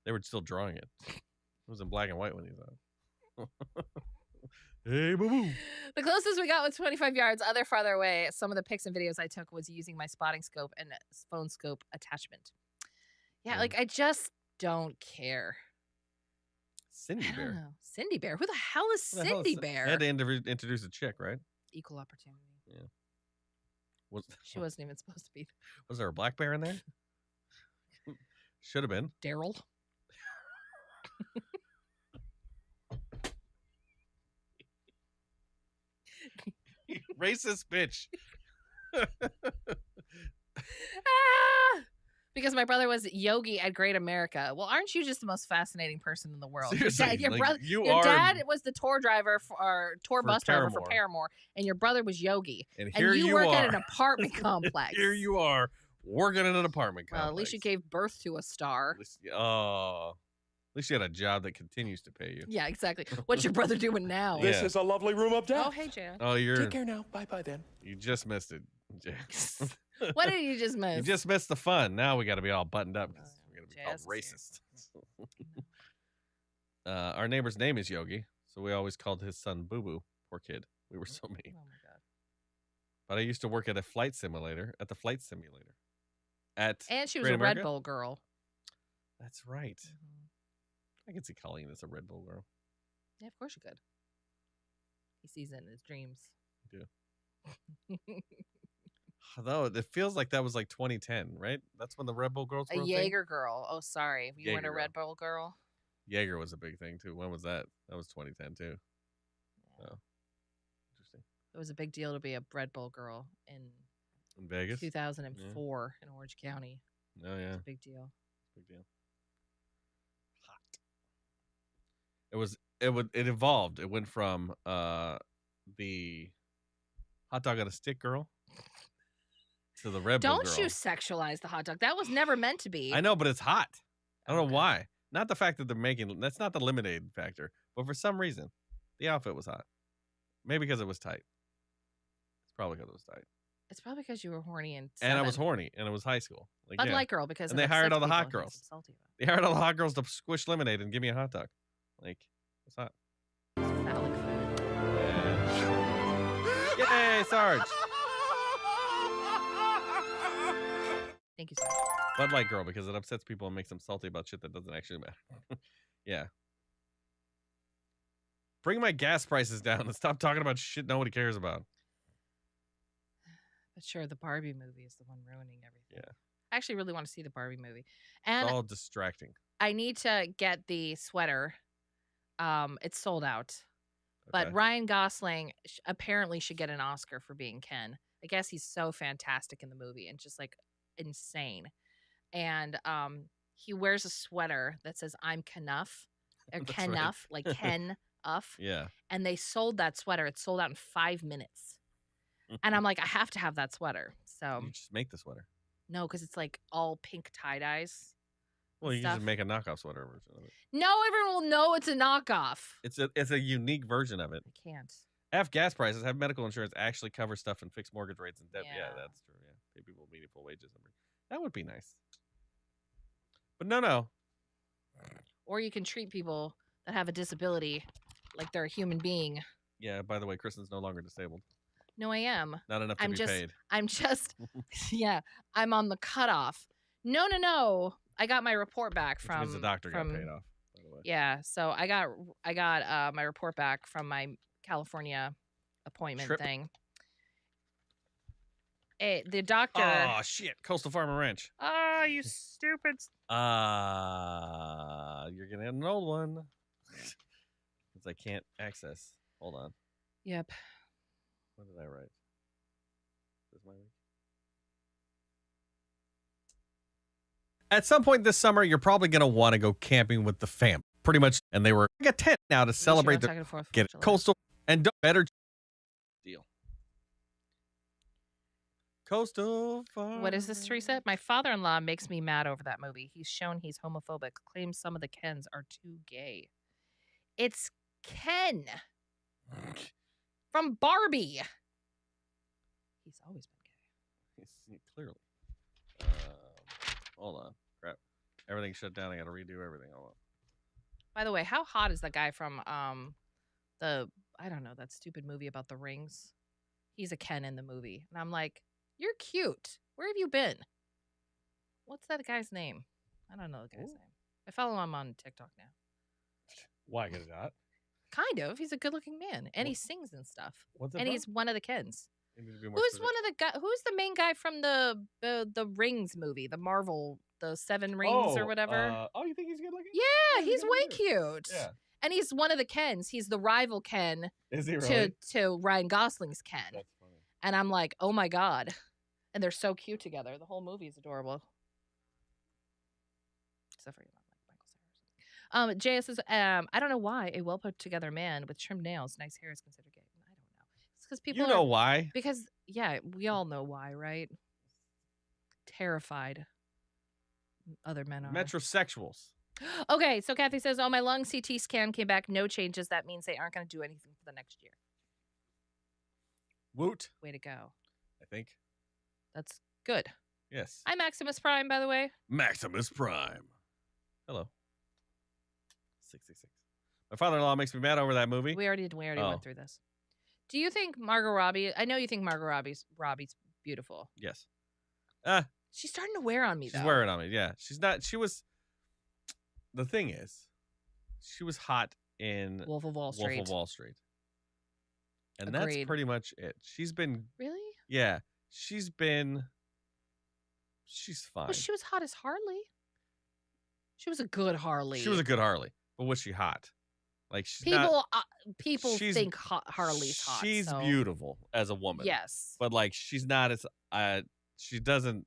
They were still drawing it. It was in black and white when he was out. Hey, boo boo.
The closest we got was 25 yards. Other farther away, some of the pics and videos I took was using my spotting scope and phone scope attachment. Yeah,
Yeah.
like I just don't care.
Cindy
I don't
Bear.
know. Cindy Bear. Who the hell is
Who the hell is
Cindy
Cin-
Bear?
They had to introduce a chick, right?
Equal opportunity.
Was
She wasn't even supposed to be
was there a black bear in there? Should have been.
Daryl.
Racist bitch.
Ah! Because my brother was Yogi at Great America. Well, aren't you just the most fascinating person in the world?
Seriously,
your
like,
brother,
you
your
are.
dad was the tour driver or tour
For
bus driver for
Paramore.
Paramore, and your brother was Yogi.
And
And
here
you
you
work
are.
at an apartment complex.
Here you are working in an apartment complex.
Well, at least you gave birth to a star.
At least, at least you had a job that continues to pay you.
Yeah, exactly. What's your brother doing now?
This
This is a lovely room of death.
Oh, hey, Jan.
Oh,
Take care now. Bye bye then.
you just missed it, Jay.
What did you just miss?
You just missed the fun. Now we got to be all buttoned up because we're gonna be called
Jazz is
racist. Our neighbor's name is Yogi, so we always called his son Boo Boo. Poor kid. We were so
Oh
mean.
my god.
But I used to work at the flight simulator. At
And she was
Great
a
America?
Red Bull girl.
That's right.
Mhm.
I can see Colleen as a Red Bull girl.
Yeah, of course you could. He sees it in his dreams.
I do. Though it feels like that was like 2010, right? That's when the Red Bull girls
A
were a thing?
Jaeger girl. Oh, sorry. You weren't
Jaeger
a
girl.
Red Bull girl?
Jaeger was a big thing too. When was that? That was 2010 too.
Yeah.
Oh, interesting.
It was a big deal to be a Red Bull girl in
In Vegas?
2004 in Orange County.
Oh yeah,
It's a big deal.
big deal. Hot. It evolved. It went from the hot dog on a stick girl to the Red Bull girl.
Don't you sexualize the hot dog. That was never meant to be.
I know, but it's hot. I don't know
Okay.
why. Not the fact that they're making. That's not the lemonade factor. But for some reason, the outfit was hot. Maybe because it was tight. It's probably because it was tight.
It's probably because you were horny and
And I was horny, and it was high school. Like,
Bud
yeah.
Light girl because
And
it
they hired
upsets
all the
people
hot
and makes
girls.
them salty about
They hired all the hot girls to squish lemonade and give me a hot dog. Like, it's hot.
it. It's phallic food.
Yeah. Yay, Sarge.
Thank you, sir.
Bud Light girl because it upsets people and makes them salty about shit that doesn't actually matter. Yeah. Bring my gas prices down and stop talking about shit nobody cares about.
But sure, the Barbie movie is the one ruining everything.
Yeah.
I actually really want to see the Barbie movie.
It's
And
all distracting.
I need to get the sweater. It's sold out. But
Okay.
Ryan Gosling apparently should get an Oscar for being Ken. I guess he's so fantastic in the movie and just like insane. And he wears a sweater that says "I'm Knuff" or
That's
Ken
right.
Nuff, like Ken Uff.
Yeah.
And they sold that sweater. It sold out in 5 minutes. And I'm like, I have to have that sweater. So
You just make the sweater.
no, because it's like all pink tie dyes.
Well, you can
stuff.
just make a knockoff sweater version of it.
No, everyone will know it's a knockoff.
It's a unique version of it.
I can't.
F gas prices have medical insurance actually cover stuff and fix mortgage rates and debt. Yeah,
Yeah.
that's true. Yeah, pay people meaningful wages. That would be nice. But no.
Or you can treat people that have a disability like they're a human being.
Yeah. By the way, Kristen's no longer disabled.
No, I am.
Not enough to
I'm
be
just-
paid.
I'm just, yeah, I'm on the cutoff. No. I got my report back
Which
from
means the doctor
from,
got paid off. By the way.
Yeah, so I got my report back from my California appointment
Trip.
thing. The doctor.
Oh shit! Coastal Farmer Ranch.
Oh, you stupid.
You're gonna get an old one because I can't access. Hold on.
Yep.
What did I write? This my week. At some point this summer, you're probably gonna want to go camping with the fam. Pretty much, and they were like a tent now to celebrate the get it, coastal and better deal. Coastal Farm.
What is this, Teresa? My father-in-law makes me mad over that movie. He's shown he's homophobic, claims some of the Kens are too gay. It's Ken from Barbie. He's always been gay.
Clearly. Hold on. Crap. Everything shut down. I got to redo everything. Hold on.
By the way, how hot is that guy from the I don't know, that stupid movie about the rings? He's a Ken in the movie. And I'm like, you're cute. Where have you been? What's that guy's name? I don't know the guy's
Ooh.
name. I follow him on TikTok now.
Why? Because not.
Kind of. He's a good-looking man, and he
What-
sings and stuff.
What's it
And
from?
he's one of the Kens.
You need to be more
Who's
specific.
one of the guy? Who's the main guy from the Rings movie, the Marvel, the Seven Rings or whatever?
You think he's good looking?
Yeah,
he's
he's
good
way
looking.
cute.
Yeah.
And he's one of the Kens. He's the rival Ken
Is he really?
to Ryan Gosling's Ken.
That's funny.
And I'm like, oh my God. And they're so cute together. The whole movie is adorable. Except for you know, like Michael Cera. JS says, I don't know why a well put together man with trimmed nails, nice hair is considered gay. I don't know. It's because people
You know why?
because yeah, we all know why, right? Terrified other men are.
Metrosexuals.
Okay, so Kathy says, oh, my lung CT scan came back, no changes. That means they aren't going to do anything for the next year.
Woot.
Way to go.
I think.
That's good.
Yes.
I'm Maximus Prime, by the way.
Maximus Prime. Hello. 66. My father-in-law makes me mad over that movie.
We already
Oh.
went through this. Do you think Margot Robbie? I know you think Margot Robbie's beautiful.
Yes.
She's starting to wear on me
She's
though.
wearing on me. Yeah. She's not. She was. The thing is, she was hot in
Wolf of Wall Street.
Wolf of Wall Street. And
Agreed.
that's pretty much it. She's been,
Really?
yeah. She's fine.
Well, she was hot as Harley. She was a good Harley.
She was a good Harley, but was she hot? Like she's not.
People
she's-
think Harley's hot.
She's
so-
beautiful as a woman.
Yes.
But like she's not as she doesn't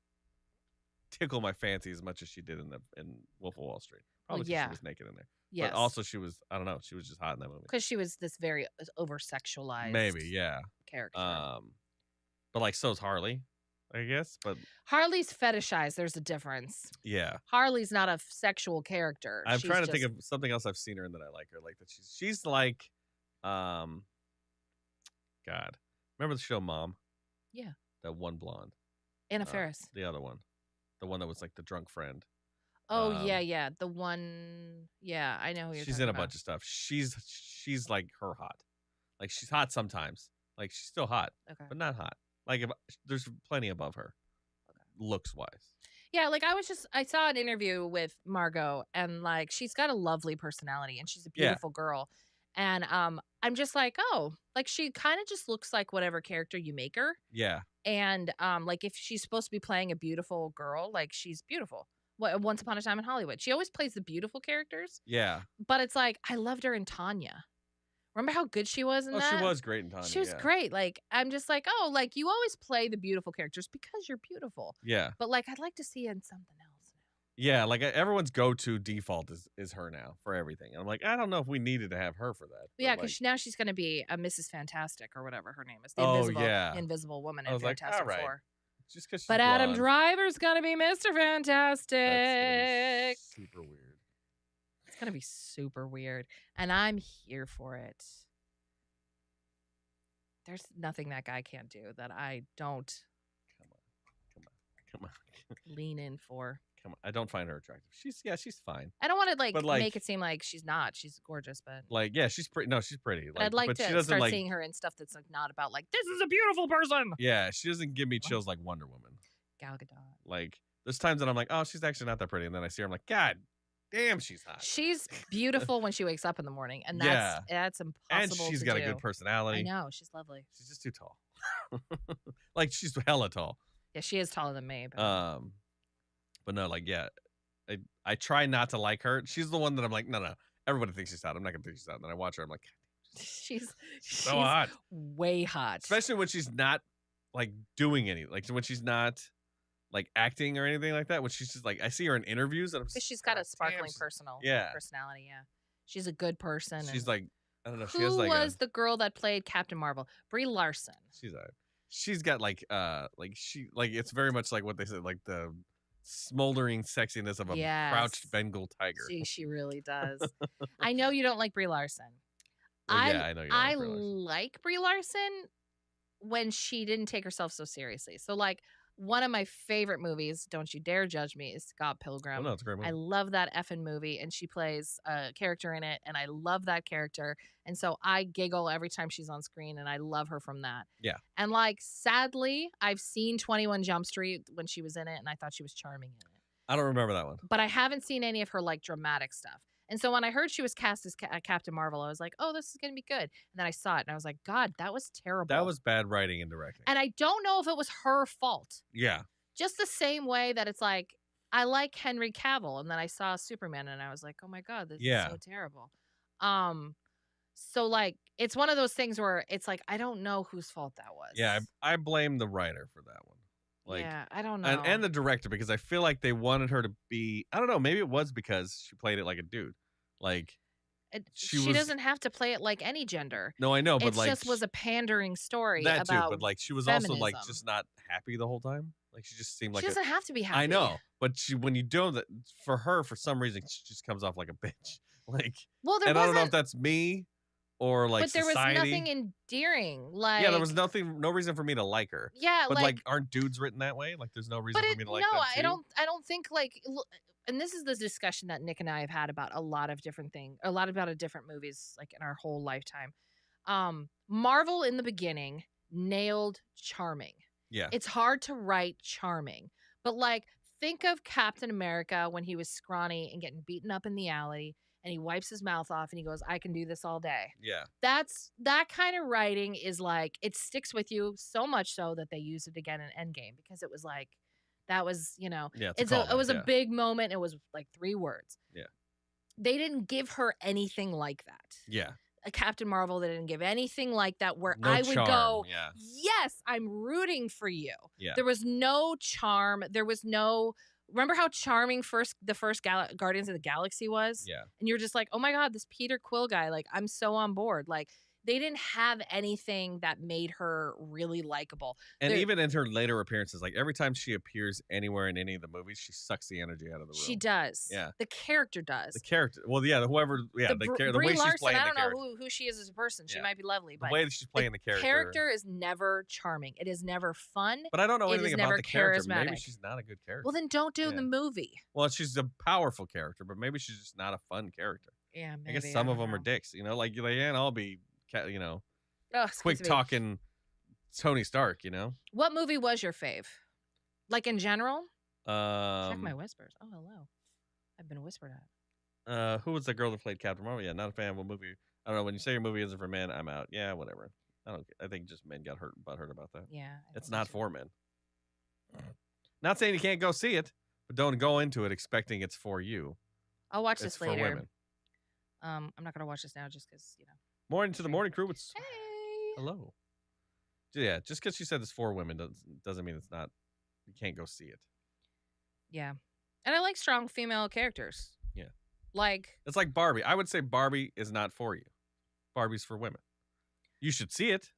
tickle my fancy as much as she did in Wolf of Wall Street. Probably 'cause
yeah.
she was naked in there.
Yes.
But also she was, I don't know, she was just hot in that movie.
because she was this very over sexualized
Maybe, yeah.
character.
But like so's Harley, I guess. But
Harley's fetishized. There's a difference.
yeah.
Harley's not a sexual character.
I'm
She's
trying to think
just-
of something else I've seen her in that I like her. Like that she's like God. Remember the show Mom?
Yeah.
That one blonde.
Anna Faris.
The other one. The one that was like the drunk friend.
Oh yeah. The one. Yeah, I know who you're
She's
talking
in a
about.
bunch of stuff. She's like her hot. Like she's hot sometimes. Like she's still hot,
Okay.
but not hot. Like there's plenty above her, looks wise.
Yeah, like I saw an interview with Margot, and like she's got a lovely personality, and she's a
Yeah.
beautiful girl, and I'm just like, oh, like she kind of just looks like whatever character you make her,
Yeah,
and like if she's supposed to be playing a beautiful girl, like she's beautiful. Once Upon a Time in Hollywood, she always plays the beautiful characters,
yeah.
but it's like I loved her in Tanya. Remember how good she was in
Oh,
that?
she was great in Tanya.
She was
yeah.
great. Like I'm just like, oh, like you always play the beautiful characters because you're beautiful.
Yeah,
But like I'd like to see you in something else now.
yeah. Like everyone's go-to default is her now for everything. And I'm like, I don't know if we needed to have her for that.
Yeah,
but,
because
like,
now she's going to be a Mrs. Fantastic or whatever her name is. The
Oh, yeah.
Invisible Woman
I
in
was like,
Fantastic
all right.
Four.
just because.
But Adam Driver's going to be Mr. Fantastic.
That's super weird.
It's going to be super weird. And I'm here for it. There's nothing that guy can't do that I don't
Come on.
lean in for.
Come on. I don't find her attractive. She's fine.
I don't want to like,
But, like-
make it seem like she's not. She's gorgeous, but
Like, yeah, she's pretty. No, she's pretty.
but I'd like
she
to
doesn't
start
like.
seeing her in stuff that's like not about like this is a beautiful person.
Yeah, she doesn't give me chills like Wonder Woman.
Gal Gadot.
Like, there's times that I'm like, oh, she's actually not that pretty, and then I see her, I'm like, God damn, she's hot.
She's beautiful when she wakes up in the morning, and
Yeah.
that's impossible.
And she's
to
got
do.
a good personality.
I know she's lovely.
She's just too tall. Like she's hella tall.
Yeah, she is taller than me. But
But no, like yeah, I try not to like her. She's the one that I'm like, no. Everybody thinks she's hot. I'm not gonna think she's hot. And then I watch her. I'm like,
she's
so hot.
way hot.
Especially when she's not like doing any, like when she's not like acting or anything like that. When she's just like, I see her in interviews and I'm
because
just,
she's got
"God
a sparkling
damn, yeah.
personality. Yeah, she's a good person.
She's
and
like, I don't know. She
who
has like
was the girl that played Captain Marvel? Brie Larson.
she's got like it's very much like what they said, like the smoldering sexiness of a
Yes.
crouched Bengal tiger.
She really does. I know you don't like Brie Larson.
Well, yeah, I know you don't
I
like Brie Larson.
like Brie Larson when she didn't take herself so seriously. So like one of my favorite movies, Don't You Dare Judge Me, is Scott Pilgrim.
Oh, no, it's a great movie.
I love that effing movie, and she plays a character in it, and I love that character. And so I giggle every time she's on screen, and I love her from that.
Yeah.
And like, sadly, I've seen 21 Jump Street when she was in it, and I thought she was charming in it.
I don't remember that one.
But I haven't seen any of her like dramatic stuff. And so when I heard she was cast as Captain Marvel, I was like, oh, this is going to be good. And then I saw it, and I was like, God, that was terrible.
That was bad writing and directing.
And I don't know if it was her fault.
Yeah.
Just the same way that it's like, I like Henry Cavill, and then I saw Superman, and I was like, oh my God, this
Yeah.
is so terrible. So like, it's one of those things where it's like, I don't know whose fault that was.
Yeah, I blame the writer for that one. Like,
yeah, I don't know.
and the director, because I feel like they wanted her to be, I don't know, maybe it was because she played it like a dude. Like, she
she
was-
doesn't have to play it like any gender.
no, I know, but
It
like
just was a pandering story
that
about
too, but like she was also like
feminism.
just not happy the whole time. Like she just seemed like
she doesn't have to be happy.
I know, but when you do that for her, for some reason, she just comes off like a bitch. Like,
Well, there
and I don't know if
wasn't,
that's me or like
but there
society.
was nothing endearing. Like,
Yeah, there was no reason for me to like her.
Yeah,
But like, aren't dudes written that way? Like, there's no reason
but
for me to like
no,
them
I
too?
don't think like. And this is the discussion that Nick and I have had about a lot of different things, a lot about different movies, like in our whole lifetime. Marvel in the beginning nailed charming.
Yeah.
It's hard to write charming, but like think of Captain America when he was scrawny and getting beaten up in the alley, and he wipes his mouth off and he goes, I can do this all day.
Yeah.
That kind of writing is like, it sticks with you so much so that they used it again in Endgame, because it was like, that was,
Yeah.
it was a big moment. It was like 3 words.
Yeah.
They didn't give her anything like that.
Yeah.
A Captain Marvel, they didn't give anything like that where
No
I would
charm,
go,
yeah.
yes, I'm rooting for you.
Yeah.
There was no charm. There was no, remember how charming the first Guardians of the Galaxy was?
Yeah.
And you're just like, oh my God, this Peter Quill guy, like, I'm so on board. Like, they didn't have anything that made her really likable.
And
There-
even in her later appearances, like every time she appears anywhere in any of the movies, she sucks the energy out of the room.
She does.
Yeah.
The character does.
The character. Well, yeah, whoever. Yeah, the
Brie
way she's
Larson,
playing
I
the
don't
character.
know who she is as a person. She
Yeah.
might be lovely,
The
but
way that she's playing the character.
character is never charming. It is never fun.
But I don't know
it
anything
is
about
never
the character. Maybe
charismatic.
she's not a good character.
Well, then don't do
Yeah.
the movie.
Well, she's a powerful character, but maybe she's just not a fun character.
Yeah, maybe.
I guess some of them are dicks. Like they can't all be, quick talking Tony Stark.
What movie was your fave? Like in general? Check my
Um,
whispers. Oh, hello. I've been whispered at.
who was the girl that played Captain Marvel? Yeah, not a fan of a movie. I don't know. When you say your movie isn't for men, I'm out. Yeah, whatever. I think just men got butthurt about that.
Yeah.
It's not for men. Not saying you can't go see it, but don't go into it expecting it's for you.
I'll watch
It's
this
for
later.
women.
I'm not gonna watch this now just because
Morning to the morning crew. It's
Hey.
hello. Yeah, just because she said it's for women doesn't mean it's not. You can't go see it.
Yeah. And I like strong female characters.
Yeah.
Like,
It's like Barbie. I would say Barbie is not for you. Barbie's for women. You should see it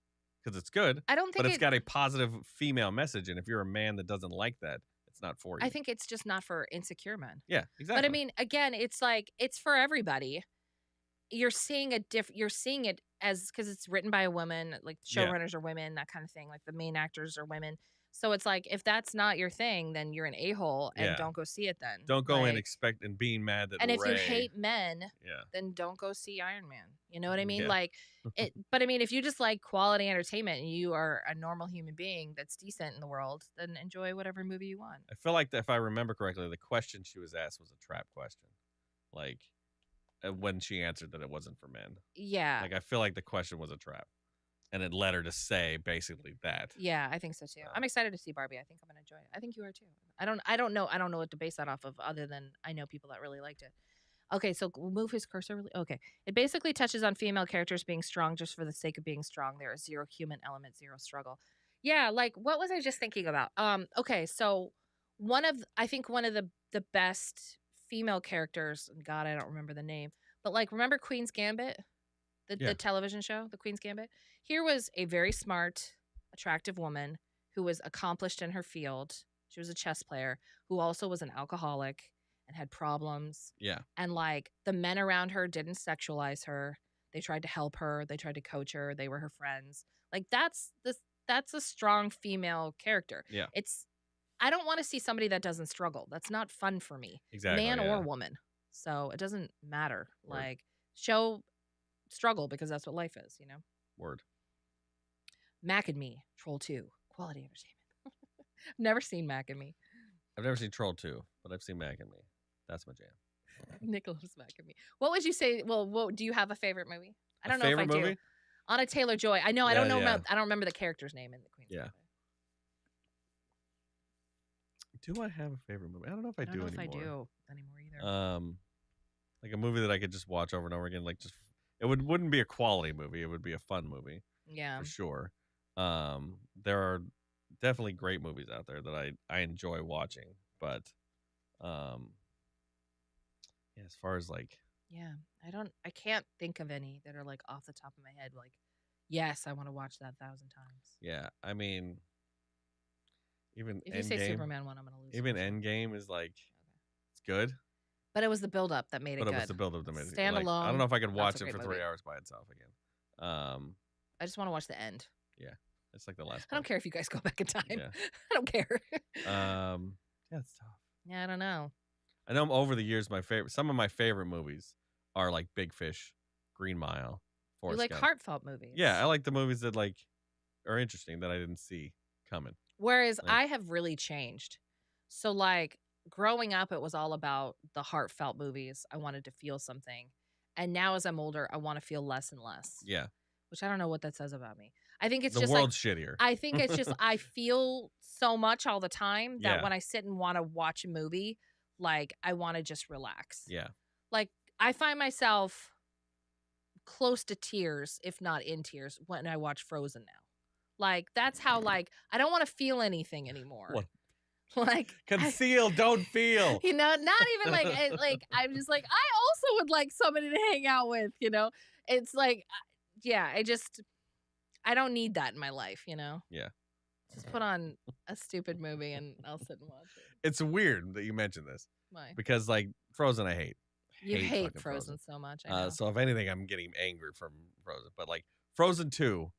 because it's good,
I don't think
but it's got a positive female message. And if you're a man that doesn't like that, it's not for you.
I think it's just not for insecure men.
Yeah, exactly.
But I mean, again, it's like, it's for everybody. You're seeing you're seeing it as, because it's written by a woman, like
Yeah.
showrunners are women, that kind of thing. Like the main actors are women. So it's like, if that's not your thing, then you're an a-hole and
Yeah.
don't go see it then.
don't go in
Like,
expecting being mad that.
and if you
Ray-
hate men,
yeah,
then don't go see Iron Man. You know what I mean?
Yeah.
Like it, but I mean, if you just like quality entertainment and you are a normal human being that's decent in the world, then enjoy whatever movie you want.
I feel like if I remember correctly, the question she was asked was a trap question. Like when she answered that it wasn't for men.
Yeah.
Like I feel like the question was a trap, and it led her to say basically that.
Yeah, I think so too. I'm excited to see Barbie. I think I'm gonna enjoy it. I think you are too. I don't know what to base that off of, other than I know people that really liked it. Okay, so we'll move his cursor really. Okay. It basically touches on female characters being strong just for the sake of being strong. There is zero human element, zero struggle. Yeah, like what was I just thinking about? Okay, so I think one of the best female characters, and God, I don't remember the name, but like remember Queen's Gambit?
Yeah.
The television show, The Queen's Gambit? Here was a very smart, attractive woman who was accomplished in her field. She was a chess player who also was an alcoholic and had problems.
Yeah.
And like the men around her didn't sexualize her. They tried to help her. They tried to coach her. They were her friends. Like that's a strong female character.
Yeah.
I don't want to see somebody that doesn't struggle. That's not fun for me.
Exactly.
Man
yeah.
or woman. So it doesn't matter.
Word.
Like show struggle because that's what life is,
Word.
Mac and Me, Troll 2, quality entertainment. Never seen Mac and Me.
I've never seen Troll 2, but I've seen Mac and Me. That's my jam.
Nicholas Mac and Me. What would you say? Well, do you have a favorite movie? I
A
don't know if I
favorite movie?
do. Anna Taylor-Joy. I know. I
Yeah,
don't know
yeah.
about. I don't remember the character's name in the Queen's
Yeah.
Gambit.
Do I have a favorite movie? I don't know if I,
I don't
do
know
anymore.
if I do anymore either.
Like a movie that I could just watch over and over again. Like just it wouldn't be a quality movie. It would be a fun movie
Yeah.
for sure. There are definitely great movies out there that I enjoy watching, but yeah, as far as like
Yeah. I can't think of any that are like off the top of my head. Like, yes, I want to watch that 1,000 times.
yeah, I mean, even
If you say
Endgame,
Superman one, I'm gonna lose.
even
for sure.
Endgame is like
Okay.
it's good,
But it was the build-up that made it
but
good.
it was the build up to make it.
Standalone,
Like, I don't know if I could
not
watch
so
it for
great
3
movie.
hours by itself again.
I just want to watch the end.
It's like the last.
I don't care if you guys go back in time.
Yeah.
I don't care.
Yeah, it's tough.
Yeah, I don't know.
I know over the years, some of my favorite movies are like Big Fish, Green Mile,
You
Forrest
like
Gump.
heartfelt movies.
Yeah, I like the movies that like are interesting that I didn't see coming.
Whereas
Like-
I have really changed. So like growing up, it was all about the heartfelt movies. I wanted to feel something. And now as I'm older, I want to feel less and less,
Yeah.
which I don't know what that says about me. I think it's
The
just
world's shittier.
I think it's just I feel so much all the time that
Yeah.
when I sit and want to watch a movie, like I want to just relax.
Yeah.
Like I find myself close to tears, if not in tears, when I watch Frozen now. Like that's how like I don't want to feel anything anymore.
What?
Like
Conceal, don't feel.
you know, not even like like I'm just like I also would like somebody to hang out with. You know, it's like yeah, I don't need that in my life. You know.
Yeah.
Just put on a stupid movie and I'll sit and watch it.
It's weird that you mentioned this
Why?
because like Frozen, I hate.
You hate
fucking
Frozen so much. I know.
So if anything, I'm getting angry from Frozen. But like Frozen 2,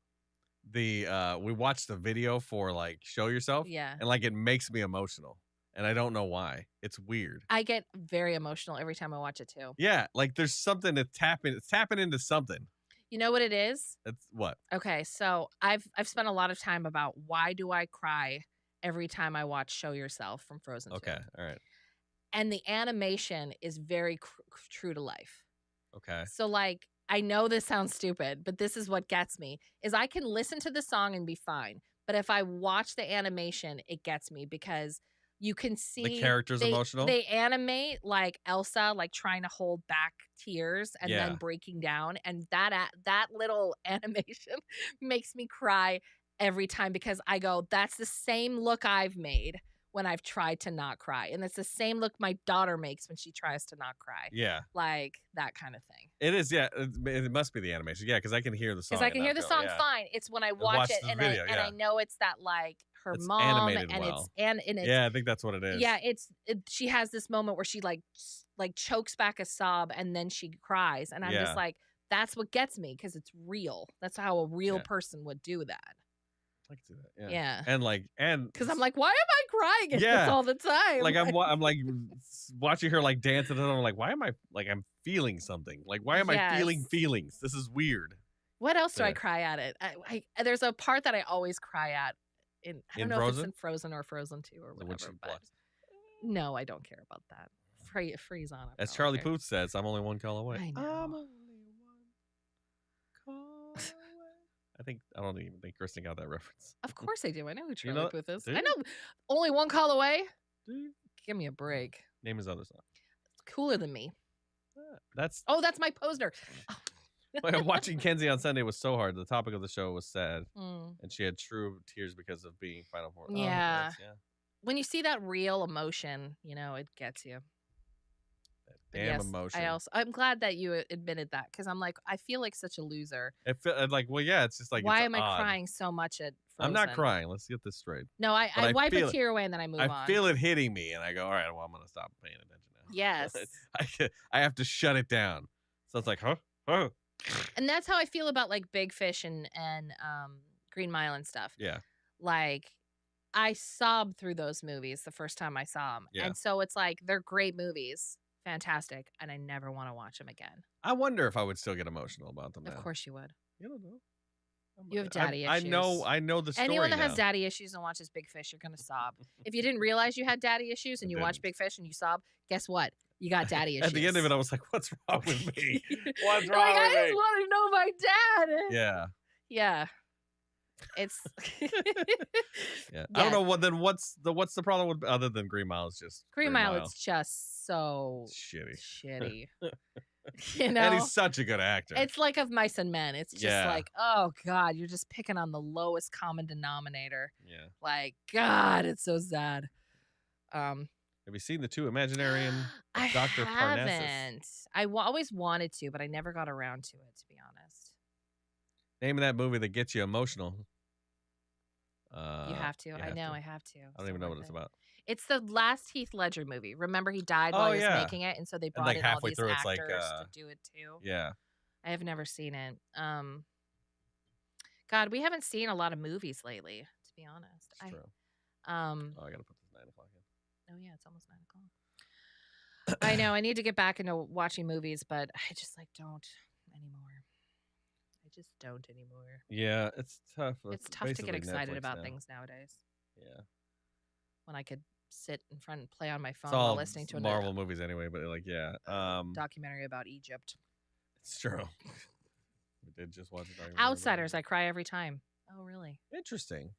we watched the video for like Show Yourself,
yeah.
and like it makes me emotional, and I don't know why. It's weird.
I get very emotional every time I watch it too.
Yeah, like there's something that's tapping into something.
You know what it is?
It's what?
Okay, so I've spent a lot of time about why do I cry every time I watch Show Yourself from Frozen 2.
Okay, all right.
And the animation is very true to life.
Okay.
So like I know this sounds stupid, but this is what gets me is I can listen to the song and be fine. But if I watch the animation, it gets me because you can see
The character's emotional?
They animate like Elsa, like trying to hold back tears and
Yeah.
then breaking down. And that little animation makes me cry every time because I go, that's the same look I've made when I've tried to not cry. And it's the same look my daughter makes when she tries to not cry.
Yeah,
Like that kind of thing.
it is. Yeah, it must be the animation. Yeah, because I can hear the song.
Because I can
and
hear the
feel-
song
yeah.
fine. It's when I
watch
watch it
the
and
video,
I
yeah.
know it's that like her
It's
mom
animated
and
well.
it's
Yeah, I think that's what it is.
yeah, she has this moment where she like chokes back a sob and then she cries and I'm
Yeah.
just like that's what gets me because it's real. That's how a real
Yeah.
person would do that.
I can see that. Yeah.
Yeah.
And like, and
Because I'm like, why am I crying at
Yeah.
this all the time?
like I'm like watching her like dance and I'm like, why am I like I'm feeling something? Like, why am I feeling
Yes.
feelings? This is weird.
What else do I
Yeah.
cry at it? I there's a part that I always cry at I don't
In
know if it's
Frozen?
in Frozen or Frozen 2 or
The when
whatever.
she
But
bluffs.
no, I don't care about that. Freeze on it.
As Charlie Puth says, I'm only one call away.
I know.
I'm only one call away. I don't even think Kristen got that reference.
Of course I do. I know who Charlie
know-
Puth is.
do
I
you?
know only one call away.
Do you?
Give me a break.
Name his other song.
Cooler than me.
That's
Oh, that's my poster.
watching Kenzie on Sunday was so hard. The topic of the show was sad,
Mm.
and she had true tears because of being Final Four.
Yeah.
Nice, yeah.
When you see that real emotion, you know, it gets you.
That
But
damn
yes,
emotion.
I'm glad that you admitted that because I'm like, I feel like such a loser.
It felt like, well, yeah, it's just like,
Why
it's
am I
odd.
crying so much at
I'm not
Frozen?
crying. Let's get this straight.
No,
But
I
I
wipe
feel
a
it.
tear away and then I move on.
I feel it hitting me, and I go, all right, well, I'm gonna stop paying attention now.
Yes.
I have to shut it down. So it's like, huh?
And that's how I feel about like Big Fish and Green Mile and stuff.
Yeah,
Like I sobbed through those movies the first time I saw them.
Yeah.
And so it's like they're great movies, fantastic, and I never want to watch them again.
I wonder if I would still get emotional about them now.
Of course you would.
You don't know.
You have daddy
I know.
issues.
I know the story
Anyone that
now.
has daddy issues and watches Big Fish, you're gonna sob. If you didn't realize you had daddy issues and
I
you watch
didn't.
Big Fish and you sob, guess what? You got daddy issues.
At the end of it, I was like, "What's wrong with me? What's
You're
wrong
like, I
with
just
me?"
want to know my dad.
Yeah,
Yeah. It's
yeah. I don't
Yeah.
know what. Then what's the problem with other than Green Mile? Is just
Green Mile. It's just so
shitty.
shitty. You know,
And he's such a good actor.
it's like Of Mice and Men. It's just
Yeah.
like, oh God, you're just picking on the lowest common denominator.
yeah.
Like, God, it's so sad.
Have you seen the two Imaginarium?
I
Dr. Parnassus.
haven't. I always wanted to, but I never got around to it, to be honest.
Name of that movie that gets you emotional.
You have to. I know, I have to.
I don't even know what it's about.
It's the last Heath Ledger movie. Remember, he died
Oh,
while he was
yeah.
making it, and so they brought
like,
in all
halfway
these
through, it's
actors
like,
to do it too.
Yeah.
I have never seen it. God, we haven't seen a lot of movies lately, to be honest.
It's true.
Oh
I gotta put this 9 o'clock in.
yeah, it's almost 9:00. I know. I need to get back into watching movies, but I just like don't anymore. I just don't anymore.
Yeah, it's tough.
It's tough to get
basically
excited
Netflix
about
now.
things nowadays
Yeah.
when I could sit in front and play on my phone
It's all
while listening to a
Marvel movies anyway, but like, yeah.
documentary about Egypt.
It's true. We did just watch it.
Outsiders, I cry every time. Oh, really?
Interesting.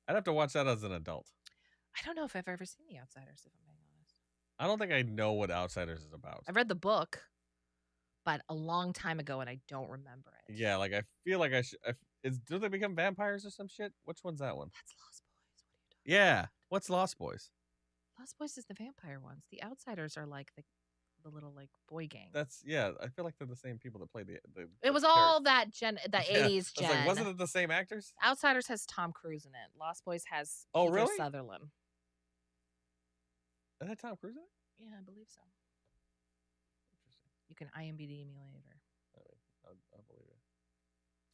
I'd have to watch that as an adult.
I don't know if I've ever seen The Outsiders, if I'm being honest.
I don't think I know what Outsiders is about.
I've read the book, but a long time ago, and I don't remember it.
Yeah, like I feel like I should. Do they become vampires or some shit? Which one's that one?
That's Lost Boys. What are you talking
Yeah. What's Lost Boys?
about? Lost Boys is the vampire ones. The Outsiders are like the little like boy gang.
Yeah. I feel like they're the same people that play the.
It was
the
all
characters.
that
Yeah,
80s
I was
gen.
like, wasn't it the same actors?
Outsiders has Tom Cruise in it. Lost Boys has
Oh,
Kiefer
really?
Sutherland.
Is that Tom Cruise in it?
Yeah, I believe so.
Interesting.
You can IMDb me later.
I believe it.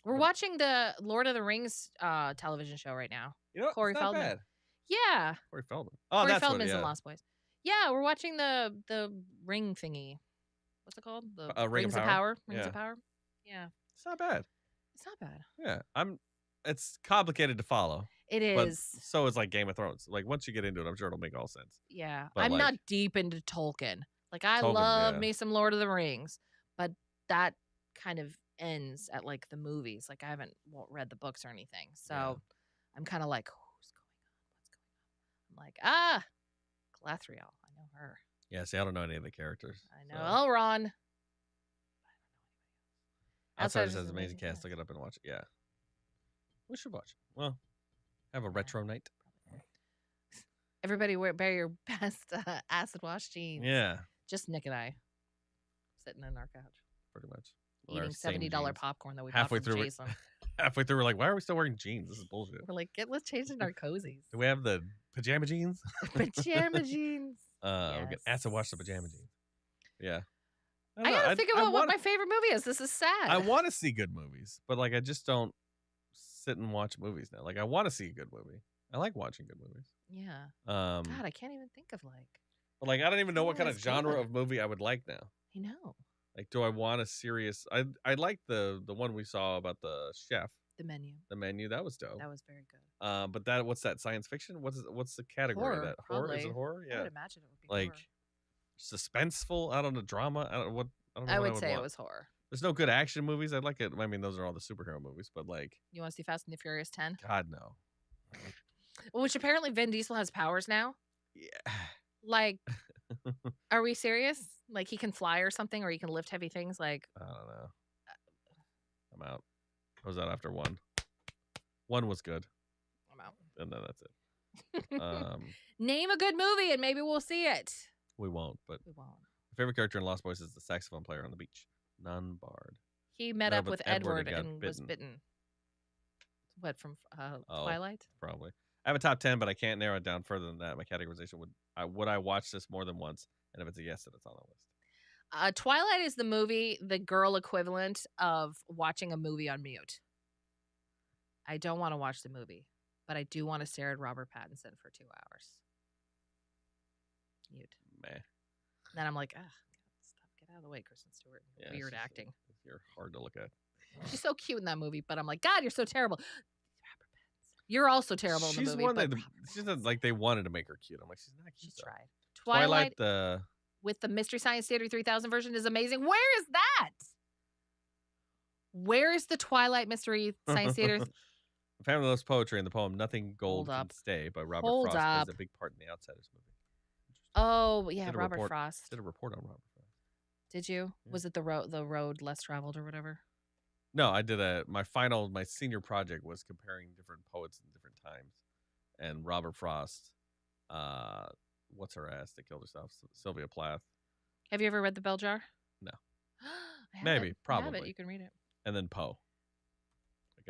We're watching the Lord of the Rings television show right now.
You know, what?
Corey
It's not
Feldman.
bad.
Yeah,
Corey Feldman. Oh,
Corey
that's
Feldman's
what.
in
Yeah.
Lost Boys. Yeah, we're watching the ring thingy. What's it called? The
Ring of
Rings of
Power?
Power. Rings
Yeah.
of Power. Yeah,
It's not bad.
it's not bad.
Yeah, It's complicated to follow,
It
but
is.
so is like Game of Thrones. Like once you get into it, I'm sure it'll make all sense.
Yeah,
but,
I'm not
like-
deep into Tolkien. Like I
Tolkien,
love
yeah.
me some Lord of the Rings, but that kind of ends at like the movies. Like I haven't read the books or anything, so
Yeah.
I'm kind of like, who's going on? What's going on? I'm like, Galadriel. I know her.
Yeah, see, I don't know any of the characters.
I know
so.
Elrond.
Outsiders
Outsiders
has
is
an amazing cast. Look it up and watch it. Yeah, we should watch it. Well, have a retro night.
Everybody wear your best acid wash jeans.
Yeah,
Just Nick and I sitting on our couch
pretty much. With our
eating
same
$70
jeans.
popcorn that we
Halfway
bought from
through it.
Jason.
Halfway through, we're like, why are we still wearing jeans? This is bullshit.
We're like, let's change into our cozies.
Do we have the pajama jeans?
Pajama jeans.
We can acid wash the
Yes.
pajama jeans. Yeah.
I
don't know,
gotta think about what
wanna-
my favorite movie is. This is sad.
I want to see good movies, but like I just don't sit and watch movies now. Like I want to see a good movie. I like watching good movies.
Yeah.
God,
God, I can't even think of like.
but like I don't even know what
Yeah,
kind of
it's
genre
good.
of movie I would like now.
I know.
Like, do I want a serious? I like the one we saw about the chef,
The Menu.
the menu. That was dope.
That was very good.
But what's that? Science fiction? What's the category
Horror,
of that? Horror? Is it
probably.
horror?
I
Yeah.
would imagine it would be
Like suspenseful. I don't know, drama. I don't know.
I
what
would say it
want.
was horror.
There's no good action movies. I'd like it. I mean, those are all the superhero movies, but like,
You want to see Fast and the Furious 10?
God no.
Which apparently Vin Diesel has powers now.
Yeah.
Like, are we serious? Like he can fly or something, or he can lift heavy things. Like,
I don't know. I'm out. I was out after one. One was good,
I'm out.
and then that's it.
Name a good movie and maybe we'll see it.
We won't. But
We won't.
my favorite character in Lost Boys is the saxophone player on the beach, Nunbard.
He met
No,
up
but
with
Edward
Edward
got
and was
bitten.
bitten. What from
Oh.
Twilight?
Probably. I have a top 10, but I can't narrow it down further than that. My categorization would I watch this more than once, and if it's a yes, then it's on the list.
Twilight is the movie, the girl equivalent of watching a movie on mute. I don't want to watch the movie, but I do want to stare at Robert Pattinson for 2 hours. Mute.
Meh.
Then I'm like, stop, get out of the way, Kristen Stewart.
Yeah, it's
Weird
just-
acting.
You're hard to look at.
She's so cute in that movie, but I'm like, God, you're so terrible. Robert Pattinson. You're also terrible in the
She's
movie.
one
but
that
Robert
she's not, like they wanted to make her cute. I'm like, she's not cute.
she's
though.
tried.
Twilight. The
With the Mystery Science Theater 3000 version is amazing. Where is that? Where is the Twilight Mystery Science Theater?
The family loves poetry in the poem "Nothing Gold
Hold
Can
up.
Stay" by Robert
Hold
Frost
up.
plays a big part in the Outsiders movie. Interesting.
Oh, yeah,
Did a
Robert
report-
Frost.
Did a report on Robert Frost.
Did you?
Yeah.
Was it the road less traveled or whatever?
No, I did my senior project was comparing different poets in different times, and Robert Frost, what's her ass that killed herself? Sylvia Plath,
Have you ever read The Bell Jar?
No.
I have
Maybe,
it. I have it.
probably.
You can read it.
and then Poe.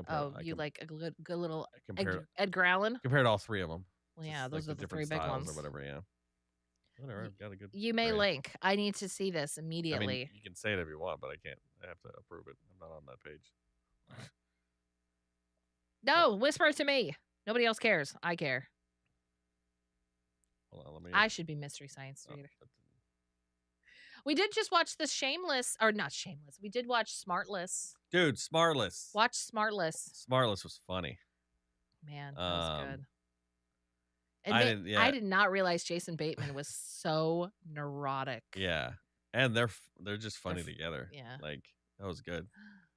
Oh, you like a good little
I compared,
Edgar Allan?
compared all three of them.
Well, yeah,
Just,
those
like,
are the three
different
big
styles
ones.
or whatever. Yeah. Whatever. I've got a good.
You may
grade.
link. I need to see this
I
immediately.
mean, you can say it if you want, but I can't. I have to approve it. I'm not on that page.
No, whisper it to me. Nobody else cares. I care.
Hold on, let me.
I should be Mystery Science
oh,
Theater.
that didn't-
We did just watch the Shameless, or not Shameless. We did watch Smartless.
Dude, Smartless.
Watch Smartless.
Smartless was funny.
Man, that was
Um,
good. I did not realize Jason Bateman was so neurotic.
Yeah, and they're just funny
They're
together.
yeah.
Like that was good.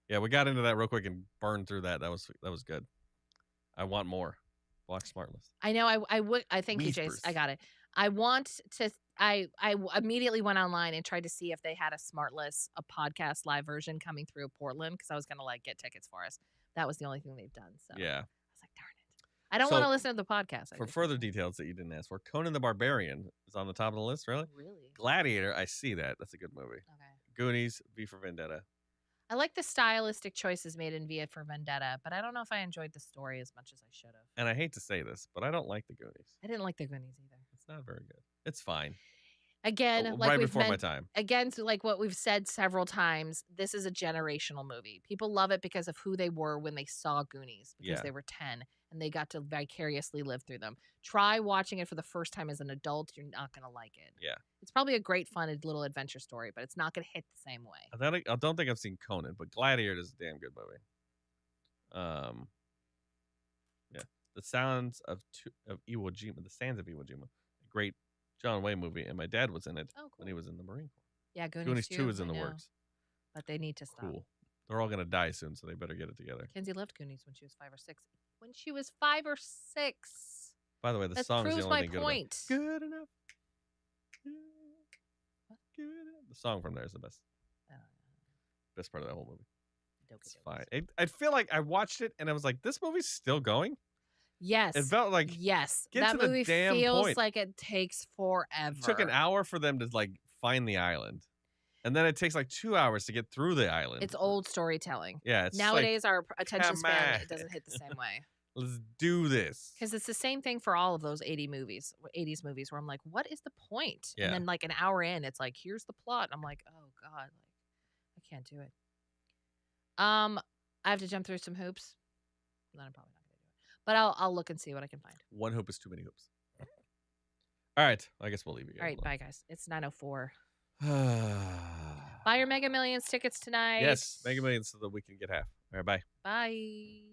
Yeah, we got into that real quick and burned through that. That was good. I want more. Watch Smartless.
I know. I would. I thank you, Jason.
Whispers.
I got it. I want to. I immediately went online and tried to see if they had a Smartless, a podcast live version coming through Portland because I was gonna like get tickets for us. That was the only thing they've done. So
Yeah.
I was like, darn it. I don't
So,
want to listen to the podcast. I
For
guess.
further details that you didn't ask for, Conan the Barbarian is on the top of the list. Really?
Really?
Gladiator. I see that. That's a good movie.
Okay.
Goonies. V for Vendetta.
I like the stylistic choices made in V for Vendetta, but I don't know if I enjoyed the story as much as I should have.
And I hate to say this, but I don't like the Goonies.
I didn't like the Goonies either.
It's not very good. It's fine.
Again, like
right
we've
before my time.
Again, so like what we've said several times, this is a generational movie. People love it because of who they were when they saw Goonies, because
Yeah.
they were 10 and they got to vicariously live through them. Try watching it for the first time as an adult, you're not going to like it.
Yeah.
It's probably a great, fun little adventure story, but it's not going to hit the same way.
I don't think I've seen Conan, but Gladiator is a damn good movie. Yeah, The Sounds of Iwo Jima, The Sands of Iwo Jima, a great John Wayne movie, and my dad was in it
Oh, cool.
when he was in the Marine Corps.
Yeah,
Goonies 2 is in
I
the
know,
works.
but they need to stop.
Cool. They're all gonna die soon, so they better get it together.
Kenzie loved Goonies when she was 5 or 6. When she was 5 or 6.
By the way, the
That
song is the
proves
only
my
thing good
point.
about it. Good enough. Good enough. The song from there is the best.
I don't know.
Best part of that whole movie.
Dokey
It's
Dokeys.
fine. I feel like I watched it and I was like, this movie's still going.
Yes.
It felt like
yes.
get
That
to the
movie
damn
feels
point.
like it takes forever.
it took an hour for them to like find the island, and then it takes like 2 hours to get through the island.
It's old storytelling.
Yeah, it's
Nowadays, our attention
come
span
on.
it doesn't hit the same way.
Like, let's do this.
Because it's the same thing for all of those 80s movies where I'm like, what is the point?
Yeah.
And then like an hour in, it's like, here's the plot. And I'm like, oh God, like I can't do it. I have to jump through some hoops. Then I'm probably not gonna do it. But I'll look and see what I can find.
One hoop is too many hoops. All right, I guess we'll leave you guys.
All right, bye guys. It's 9:04.
Bye.
Buy your Mega Millions tickets tonight.
Yes, Mega Millions so that we can get half. All right, bye.
Bye.